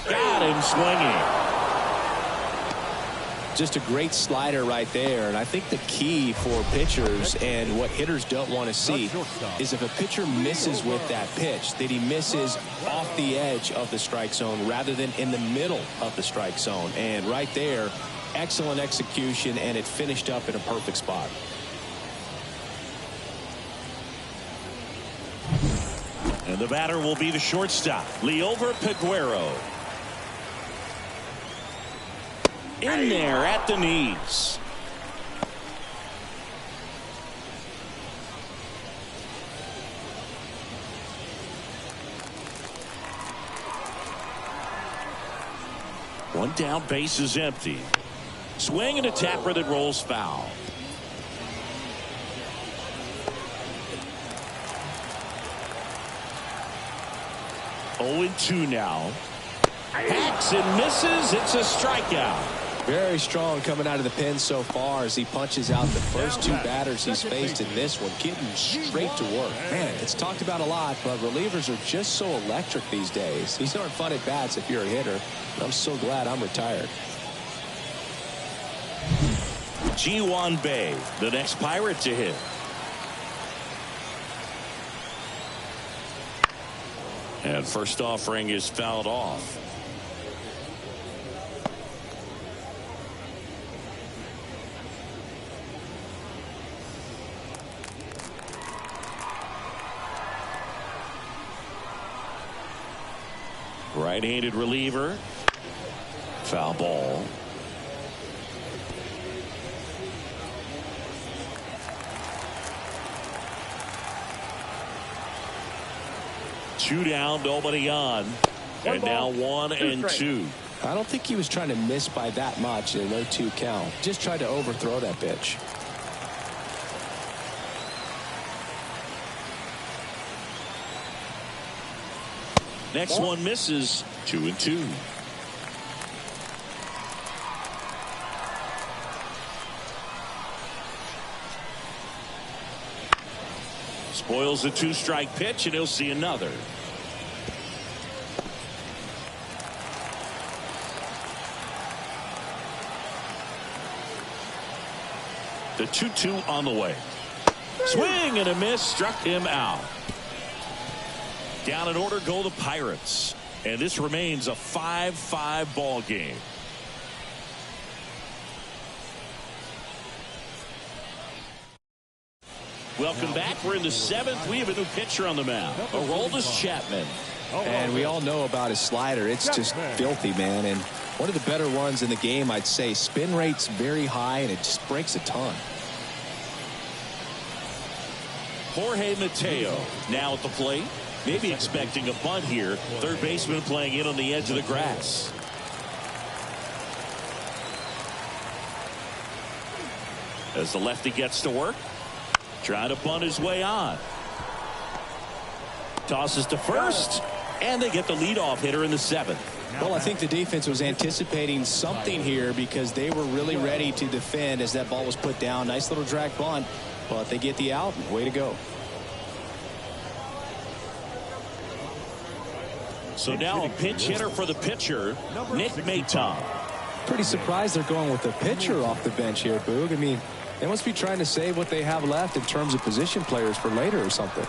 Got him swinging. Just a great slider right there. And I think the key for pitchers and what hitters don't want to see is if a pitcher misses with that pitch, that he misses off the edge of the strike zone rather than in the middle of the strike zone. And right there, excellent execution, and it finished up in a perfect spot. And the batter will be the shortstop, Liover Peguero. In there at the knees. One down, base is empty. Swing and a tapper that rolls foul. Oh, 0-2 now. Hacks and misses. It's a strikeout. Very strong coming out of the pen so far as he punches out the first two batters he's faced in this one, getting straight to work. Man, it's talked about a lot, but relievers are just so electric these days. These aren't fun at bats if you're a hitter. I'm so glad I'm retired. Ji-Hwan Bae, the next Pirate to hit. And first offering is fouled off. Right-handed reliever. Foul ball. Two down, nobody on. And now 1-2. I don't think he was trying to miss by that much in a 0-2 count. Just tried to overthrow that pitch. Next one misses. 2-2. Spoils a two-strike pitch, and he'll see another. The 2-2 on the way. Swing and a miss, struck him out. Down in order go the Pirates. And this remains a 5-5 ball game. Welcome back. We're in the seventh. We have a new pitcher on the mound, Aroldis Chapman. And we all know about his slider. It's just filthy, man. And one of the better ones in the game, I'd say. Spin rate's very high, and it just breaks a ton. Jorge Mateo now at the plate. Maybe expecting a bunt here. Third baseman playing in on the edge of the grass. As the lefty gets to work. Trying to bunt his way on. Tosses to first. And they get the leadoff hitter in the seventh. Well, I think the defense was anticipating something here because they were really ready to defend as that ball was put down. Nice little drag bunt. But they get the out. Way to go. So now a pinch hitter for the pitcher, Nick Maton. Pretty surprised they're going with the pitcher off the bench here, Boog. I mean, they must be trying to save what they have left in terms of position players for later or something.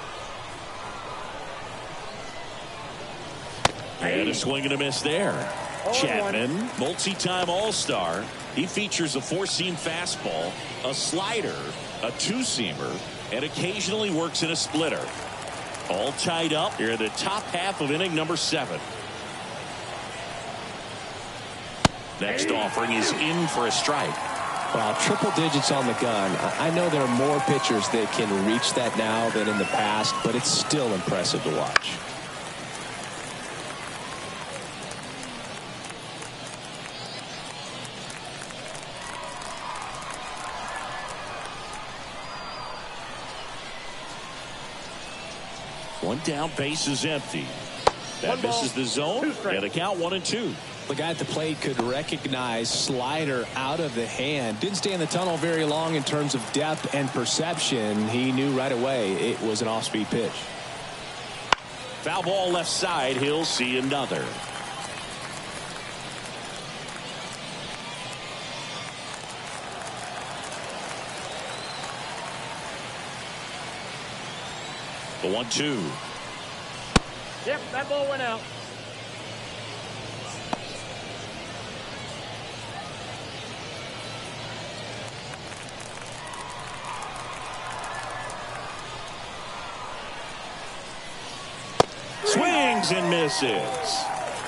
And a swing and a miss there. Chapman, multi-time All-Star. He features a four-seam fastball, a slider, a two-seamer, and occasionally works in a splitter. All tied up here in the top half of inning number 7. Next offering is in for a strike. Well, triple digits on the gun. I know there are more pitchers that can reach that now than in the past, but it's still impressive to watch. One down, base is empty. That misses the zone, and a count 1-2. The guy at the plate could recognize slider out of the hand. Didn't stay in the tunnel very long in terms of depth and perception. He knew right away it was an off-speed pitch. Foul ball left side. He'll see another. The 1-2. Yep, that ball went out. Swings and misses.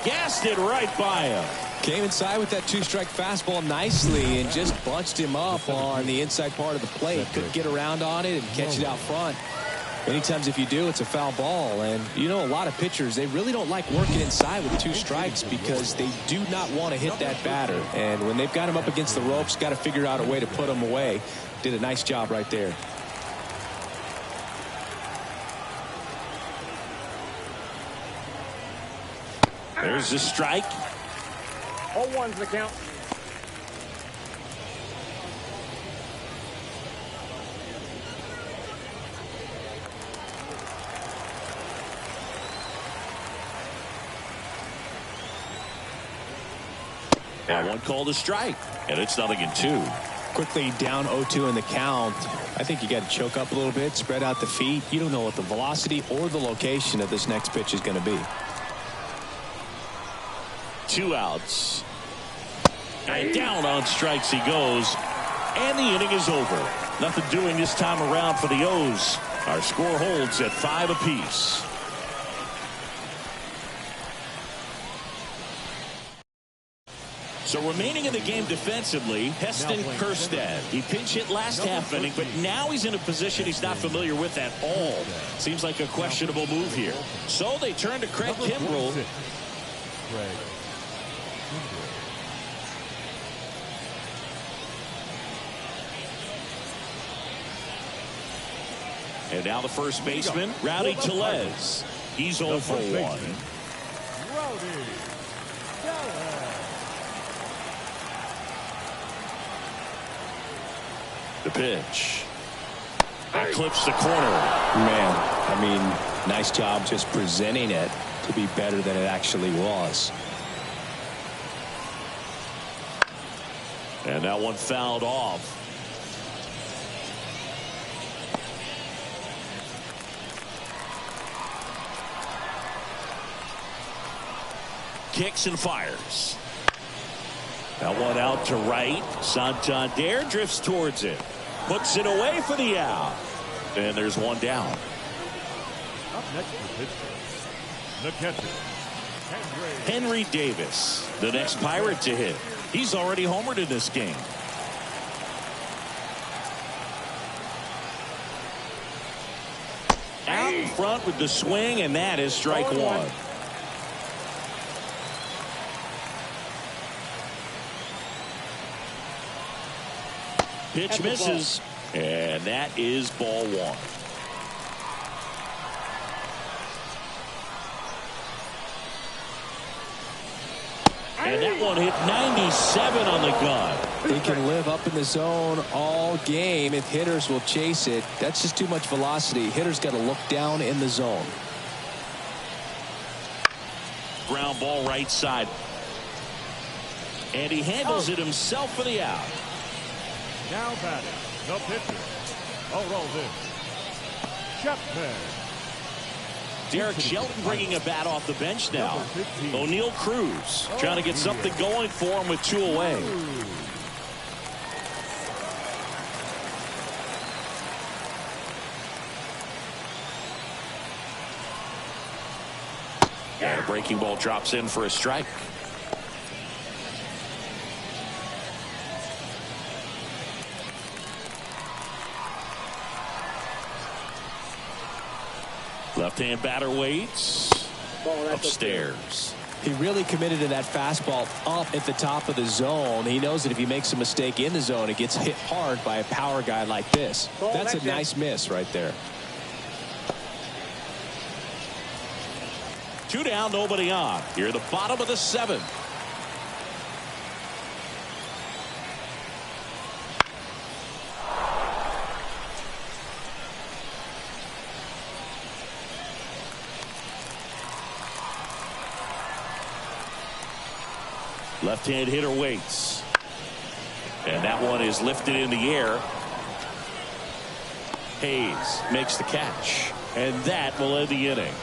Gassed it right by him. Came inside with that two-strike fastball nicely and just bunched him up on the inside part of the plate. Couldn't get around on it and catch it out front. Many times if you do, it's a foul ball. And you know, a lot of pitchers, they really don't like working inside with 2 strikes because they do not want to hit that batter. And when they've got him up against the ropes, got to figure out a way to put him away. Did a nice job right there. There's the strike. 0-1's the count. And one called a strike, and it's 0-2. Quickly down 0-2 in the count. I think you got to choke up a little bit, spread out the feet. You don't know what the velocity or the location of this next pitch is going to be. 2 outs. And down on strikes he goes. And the inning is over. Nothing doing this time around for the O's. Our score holds at 5 apiece. So remaining in the game defensively, Heston Kjerstad. He pinch hit last half inning, but now he's in a position he's not familiar with at all. Seems like a questionable move here. So they turn to Craig Kimbrell. And now the first baseman, Rowdy Tellez. He's 0 for 1. The pitch. That clips the corner. Man, I mean, nice job just presenting it to be better than it actually was. And that one fouled off. Kicks and fires. That one out to right. Santander drifts towards it. Puts it away for the out. And there's one down. Up next for Pittsburgh, the catcher, Henry Davis, the next Pirate to hit. He's already homered in this game. Out in front with the swing, and that is strike 1. Pitch misses, and that is ball 1. And that one hit 97 on the gun. He can live up in the zone all game if hitters will chase it. That's just too much velocity. Hitters got to look down in the zone. Ground ball right side. And he handles it himself for the out. now batting, the pitcher, Orioles, Chapman. Derek Shelton bringing a bat off the bench now. O'Neal Cruz trying to get something going for him with 2 away. And a breaking ball drops in for a strike. Left-hand batter waits. Upstairs. He really committed to that fastball up at the top of the zone. He knows that if he makes a mistake in the zone, it gets hit hard by a power guy like this. That's a nice miss right there. 2 down, nobody on. Here at the bottom of the 7th. Left-hand hitter waits. And that one is lifted in the air. Hayes makes the catch. And that will end the inning.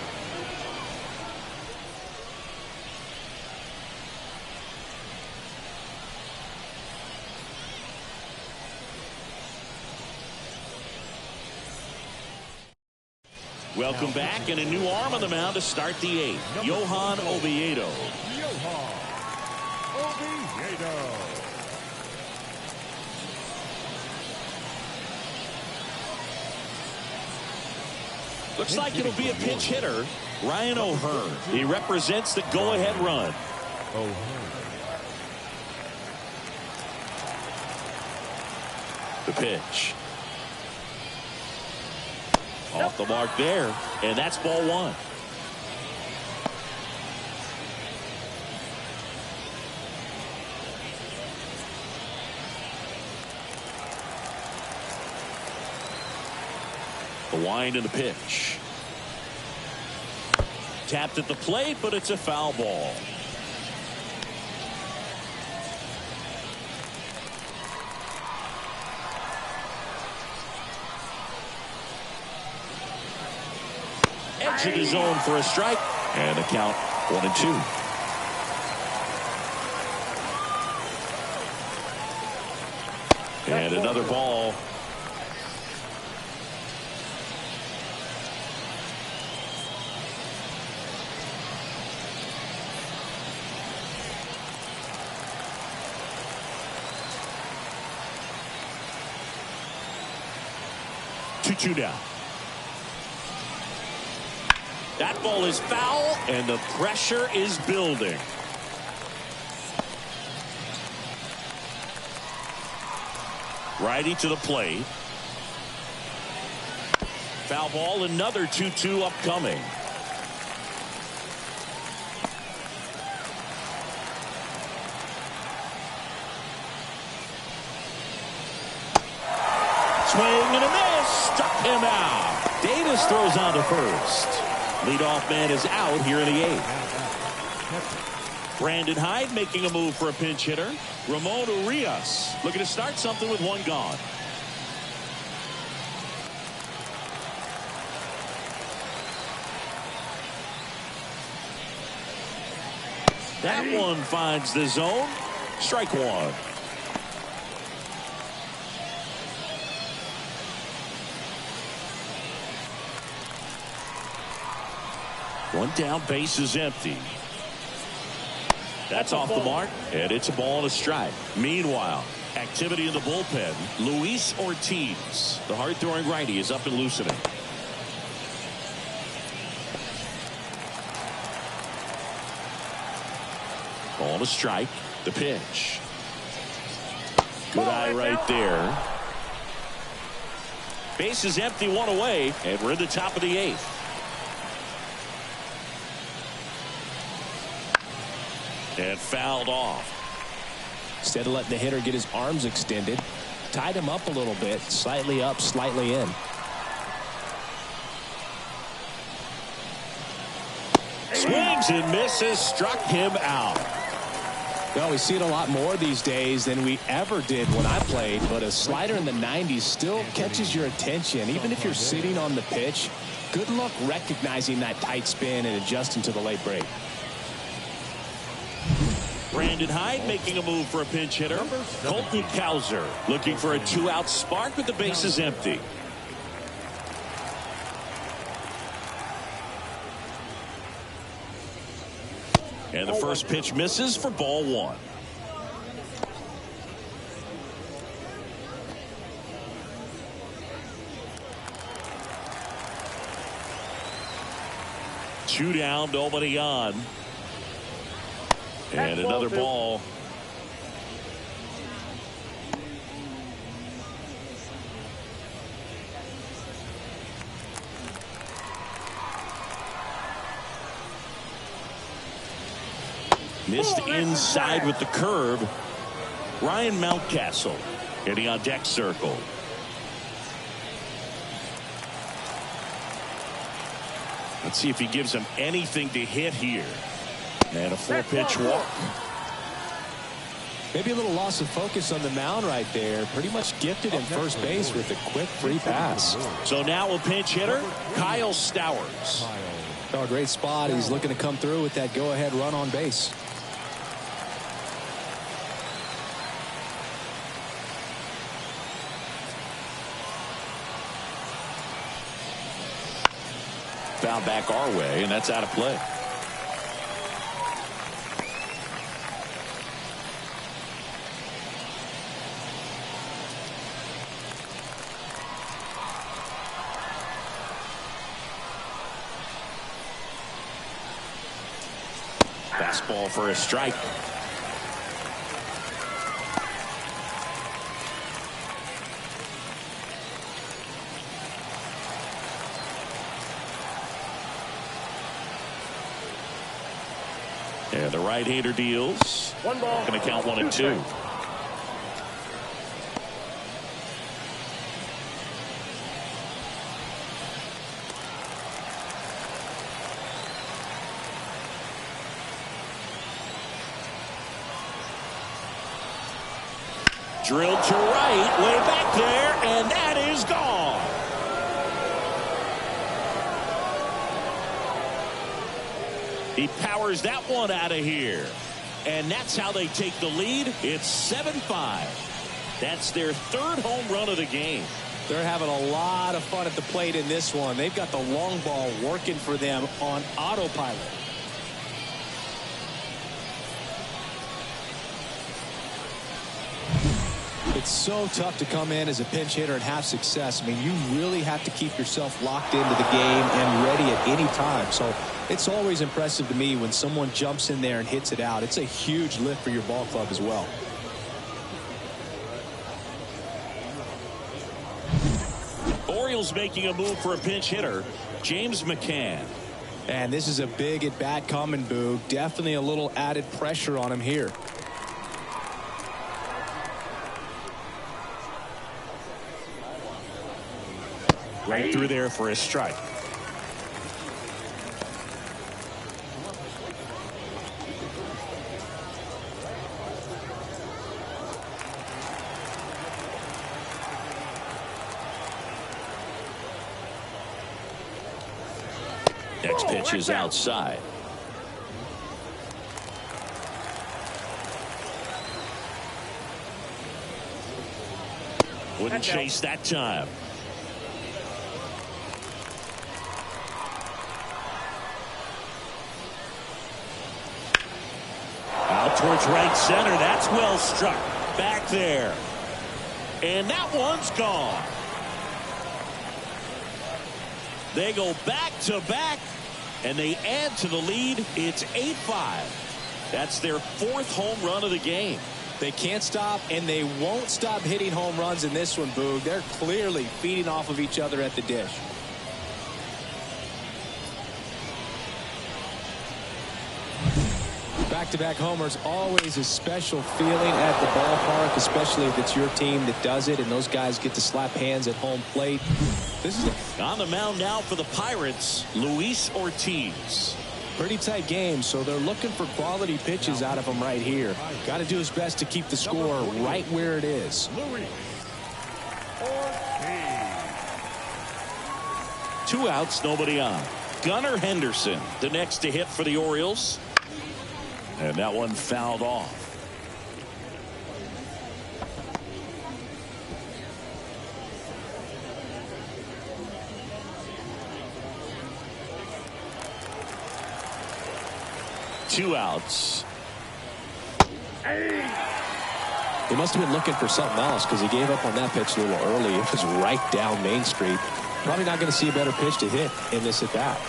Welcome back, and a new arm on the mound to start the 8th. Johan Oviedo. Looks like it'll be a pinch hitter, Ryan O'Hearn. He represents the go-ahead run. The pitch. Off the mark there, and that's ball 1. The wind and the pitch. Tapped at the plate, but it's a foul ball. Edge of the zone for a strike, and the count 1-2. And another ball. Two down. That ball is foul, and the pressure is building. Righty to the plate. Foul ball, another 2-2 upcoming. Swing and a miss. Struck him out. Davis throws on to first. Leadoff man is out here in the 8th. Brandon Hyde making a move for a pinch hitter. Ramon Urias looking to start something with 1 gone. That one finds the zone. Strike 1. One down, base is empty. That's off the mark, and it's a ball and a strike. Meanwhile, activity in the bullpen. Luis Ortiz, the hard-throwing righty, is up and loosening. Ball and a strike. The pitch. Good eye right there. Base is empty, 1 away, and we're in the top of the 8th. And fouled off. Instead of letting the hitter get his arms extended, tied him up a little bit, slightly up, slightly in. Swings and misses, struck him out. Well, we see it a lot more these days than we ever did when I played, but a slider in the 90s still catches your attention. Even if you're sitting on the pitch, good luck recognizing that tight spin and adjusting to the late break. Brandon Hyde making a move for a pinch hitter. Colton Cowser looking for a 2-out spark with the bases empty. And the first pitch misses for ball 1. Two down, nobody on. And another ball. Missed inside with the curve. Ryan Mountcastle hitting on deck circle. Let's see if he gives him anything to hit here. And a 4-pitch walk. Maybe a little loss of focus on the mound right there. Pretty much gifted in first base with a quick free pass. So now a pinch hitter, Kyle Stowers. Oh, a great spot. He's looking to come through with that go-ahead run on base. Foul back our way, and that's out of play. Fastball for a strike. And the right-hander deals. One ball. Going to count 1 and 2. Drilled to right, way back there, and that is gone. He powers that one out of here. And that's how they take the lead. It's 7-5. That's their 3rd home run of the game. They're having a lot of fun at the plate in this one. They've got the long ball working for them on autopilot. It's so tough to come in as a pinch hitter and have success. I mean, you really have to keep yourself locked into the game and ready at any time. So it's always impressive to me when someone jumps in there and hits it out. It's a huge lift for your ball club as well. Orioles making a move for a pinch hitter, James McCann. And this is a big at-bat coming, Boog. Definitely a little added pressure on him here. Right through there for a strike. Next pitch is outside. Wouldn't chase that time. Out towards right center. That's well struck. Back there. And that one's gone. They go back to back, and they add to the lead. It's 8-5. That's their 4th home run of the game. They can't stop, and they won't stop hitting home runs in this one, Boog. They're clearly feeding off of each other at the dish. Back-to-back homers, always a special feeling at the ballpark, especially if it's your team that does it, and those guys get to slap hands at home plate. This is on the mound now for the Pirates, Luis Ortiz. Pretty tight game, so they're looking for quality pitches out of him right here. Got to do his best to keep the score right where it is. 2 outs, nobody on. Gunnar Henderson, the next to hit for the Orioles. And that one fouled off. Two outs. He must have been looking for something else because he gave up on that pitch a little early. It was right down Main Street. Probably not going to see a better pitch to hit in this at bat.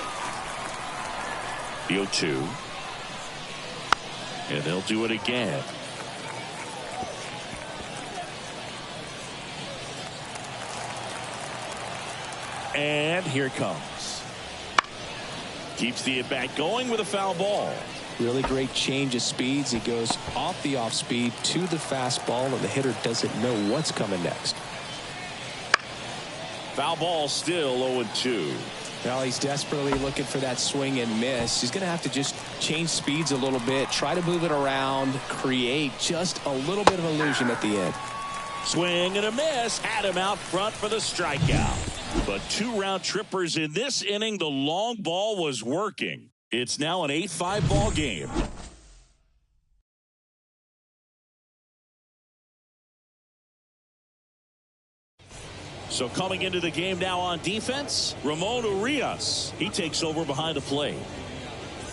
The 0-2. And they'll do it again. And here it comes. Keeps the at-bat going with a foul ball. Really great change of speeds. He goes off the off speed to the fastball, and the hitter doesn't know what's coming next. Foul ball, still 0-2. Well, he's desperately looking for that swing and miss. He's going to have to just change speeds a little bit, try to move it around, create just a little bit of illusion at the end. Swing and a miss. Had him out front for the strikeout. But 2 round trippers in this inning. The long ball was working. It's now an 8-5 ball game. So coming into the game now on defense, Ramon Urias. He takes over behind the plate.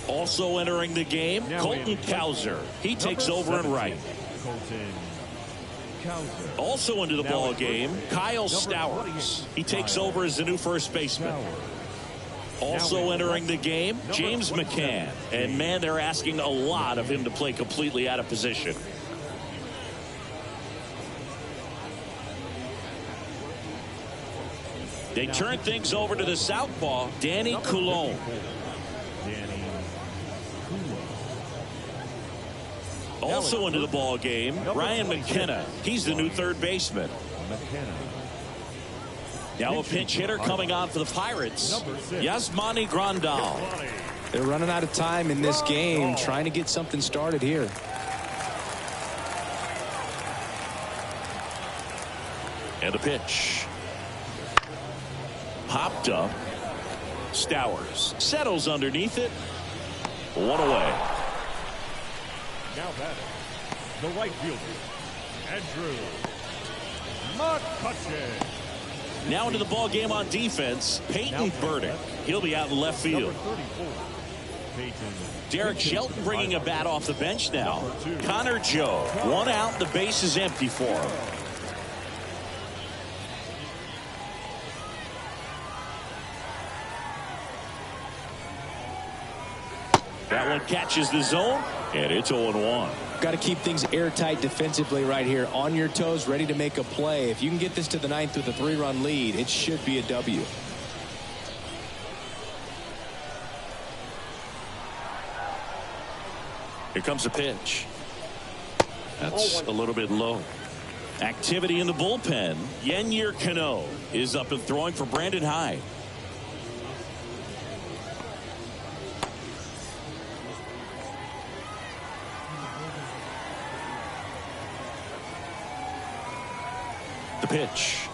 Also entering the game, Colton Cowser. He takes over in right. Also into the ball game, Kyle Stowers. He takes over as the new first baseman. Also entering the game, James McCann. And man, they're asking a lot of him to play completely out of position. They turn things over to the southpaw, Danny Coulombe. Also into the ball game, Ryan McKenna. He's the new third baseman. Now a pinch hitter coming on for the Pirates, Yasmani Grandal. They're running out of time in this game, trying to get something started here. And a pitch. Popped up. Stowers settles underneath it. 1 away. Now batting, the right fielder, Andrew McCutchen. Now into the ball game on defense, Peyton Burdick. He'll be out in left field. Derek Shelton bringing a bat off the bench now. Connor Joe, 1 out, the base is empty for him. That one catches the zone, and it's 0-1. Got to keep things airtight defensively right here. On your toes, ready to make a play. If you can get this to the 9th with a 3-run lead, it should be a W. Here comes a pitch. That's a little bit low. Activity in the bullpen. Yennier Cano is up and throwing for Brandon Hyde. The pitch.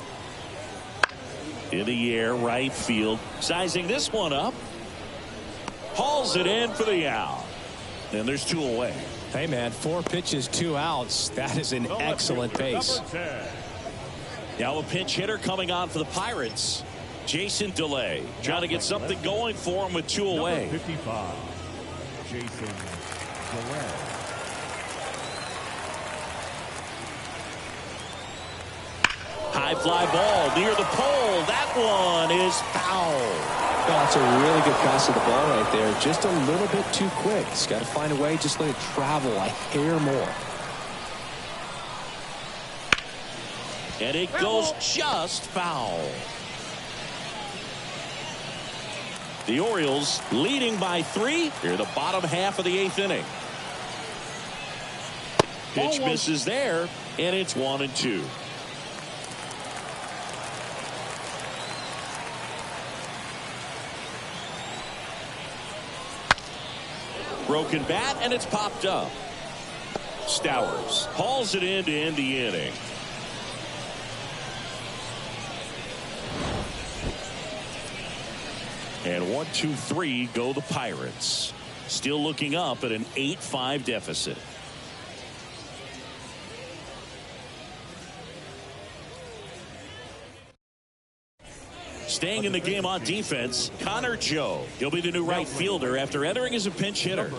In the air, right field. Sizing this one up. Hauls it in for the out. And there's 2 away. Hey, man, 4 pitches, 2 outs. That is an excellent pace. Now a pinch hitter coming on for the Pirates. Jason DeLay trying to get something going for him with 2 away. 55, Jason DeLay. High fly ball near the pole. That one is foul. Oh, that's a really good pass of the ball right there. Just a little bit too quick. He's got to find a way. Just let it travel a hair more. And it goes just foul. The Orioles leading by 3 here the bottom half of the 8th inning. Pitch misses there, and it's 1-2. Broken bat, and it's popped up. Stowers hauls it in to end the inning. And 1-2-3 go the Pirates. Still looking up at an 8-5 deficit. Staying in the game on defense, Connor Joe. He'll be the new right fielder after entering as a pinch hitter.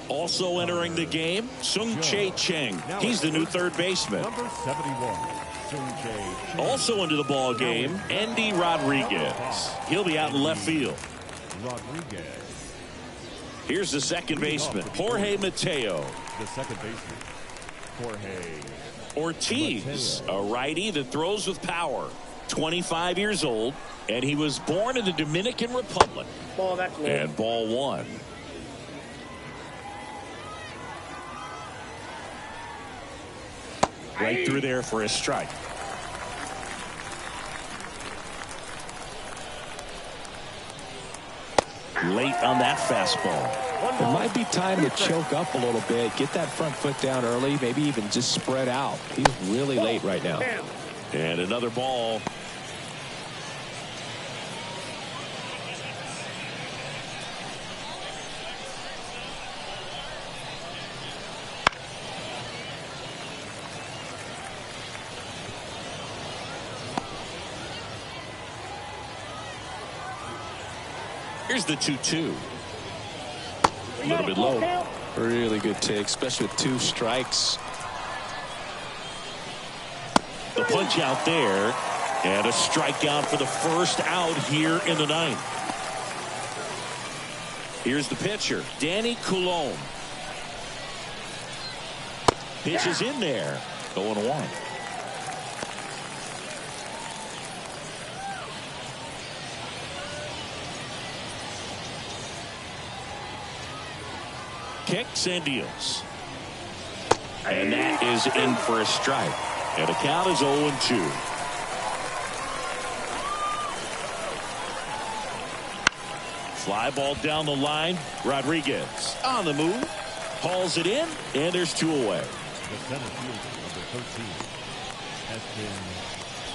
Also entering the game, Sung-Chae Cheng. He's the new third baseman. Number 71, Sung-Chae Cheng. Also into the ball game, Andy Rodriguez. He'll be out in left field. Rodriguez. Here's the second baseman, Jorge Mateo. The second baseman, Jorge Ortiz, a righty that throws with power. 25 years old, and he was born in the Dominican Republic. Ball, that's low. And ball one. Right through there for a strike. Late on that fastball. It might be time to choke up a little bit, get that front foot down early, maybe even just spread out. He's really late right now. And another ball. Here's the 2-2. A little bit low. Really good take, especially with 2 strikes. The punch out there, and a strikeout for the first out here in the ninth. Here's the pitcher, Danny Coulombe. Pitch is in there. 0-1. Kicks and deals. And that is in for a strike. And the count is 0-2. Fly ball down the line. Rodriguez on the move. Hauls it in, and there's 2 away. The center fielder, number 13, Heston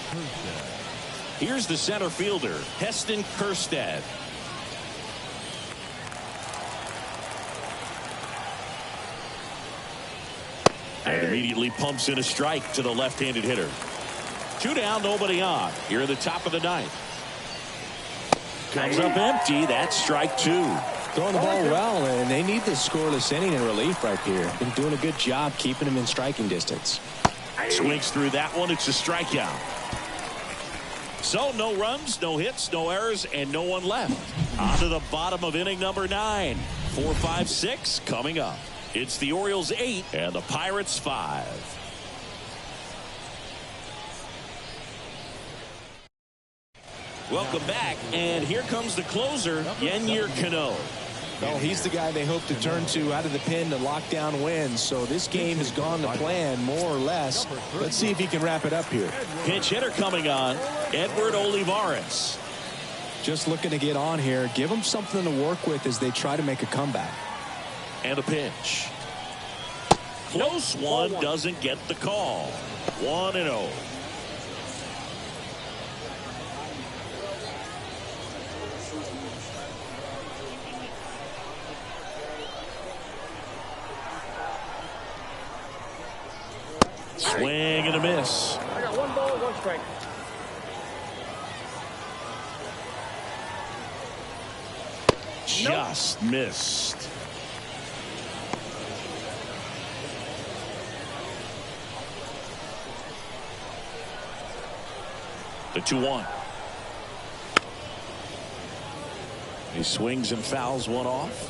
Kjerstad. Here's the center fielder, Heston Kjerstad. And immediately pumps in a strike to the left-handed hitter. 2 down, nobody on. Here in the top of the ninth. Comes up empty. That's strike 2. Throwing the ball well, and they need the scoreless inning in relief right here. Been doing a good job keeping him in striking distance. Swings through that one. It's a strikeout. So no runs, no hits, no errors, and no one left. On to the bottom of inning number 9. 4, 5, 6 coming up. It's the Orioles 8 and the Pirates 5. Welcome back, and here comes the closer, Yennier Cano. Well, he's the guy they hope to turn to out of the pen to lock down wins. So this game has gone to plan, more or less. Let's see if he can wrap it up here. Pinch hitter coming on, Edward Olivares. Just looking to get on here. Give him something to work with as they try to make a comeback. And a pitch. Close one, doesn't get the call. 1-0. Swing and a miss. I got 1 ball, 1 strike. Just missed. The 2-1. He swings and fouls one off.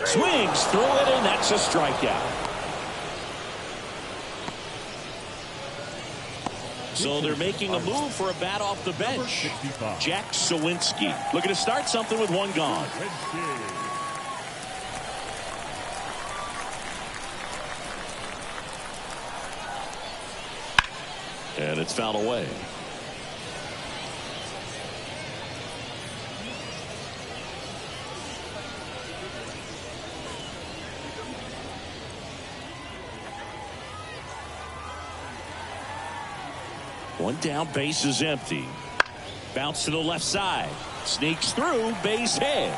Swings through it, and that's a strikeout. So they're making a move for a bat off the bench. Jack Sawinski looking to start something with 1 gone. And it's fouled away. One down, base is empty. Bounce to the left side. Sneaks through, base hit.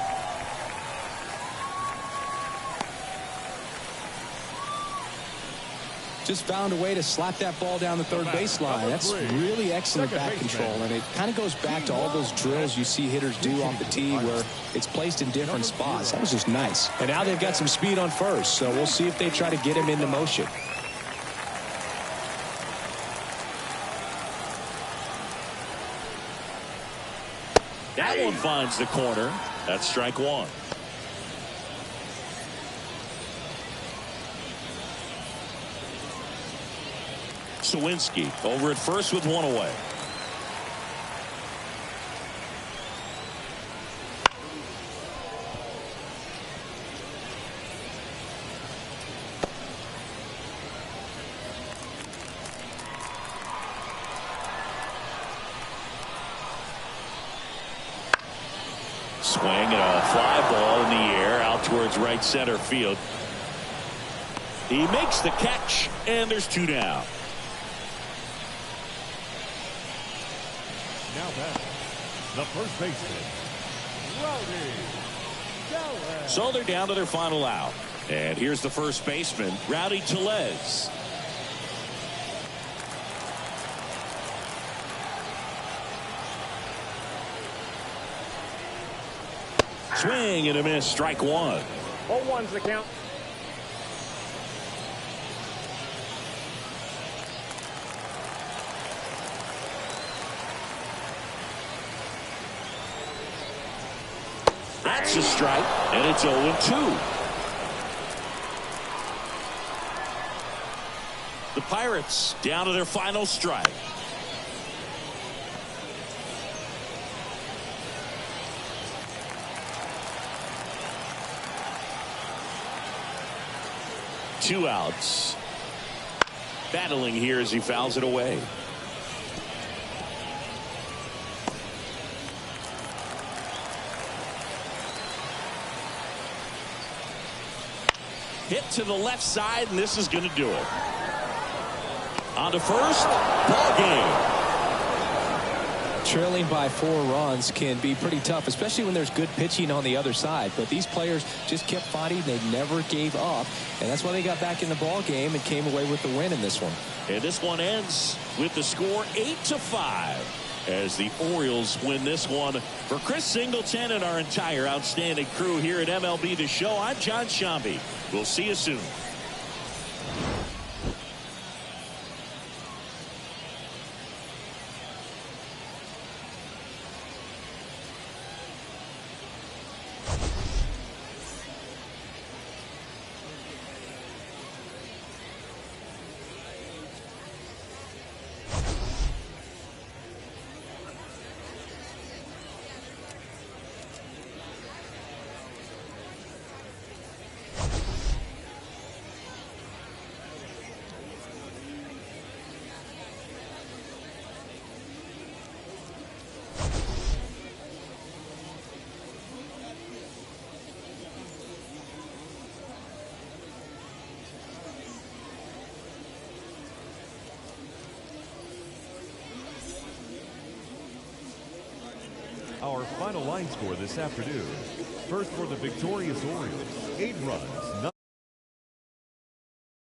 Just found a way to slap that ball down the third baseline. That's really excellent bat control, and it kind of goes back to all those drills you see hitters do off the tee where it's placed in different spots. That was just nice. And now they've got some speed on first, so we'll see if they try to get him into motion. That one finds the corner. That's strike one. Sawinski over at first with one away. Swing and a fly ball in the air out towards right center field. He makes the catch, and there's two down. Now back, the first baseman, Rowdy. So they're down to their final out. And here's the first baseman, Rowdy Tellez. Swing and a miss, strike one. 0-1's the count. That's a strike, and it's 0-2. The Pirates down to their final strike. Two outs. Battling here as he fouls it away. Hit to the left side, and this is going to do it. On to first, ball game. Trailing by 4 runs can be pretty tough, especially when there's good pitching on the other side. But these players just kept fighting. They never gave up, and that's why they got back in the ball game and came away with the win in this one. And this one ends with the score 8-5 as the Orioles win this one. For Chris Singleton and our entire outstanding crew here at MLB The Show, I'm John Shambi. We'll see you soon. Our final line score this afternoon. First for the victorious Orioles, 8 runs.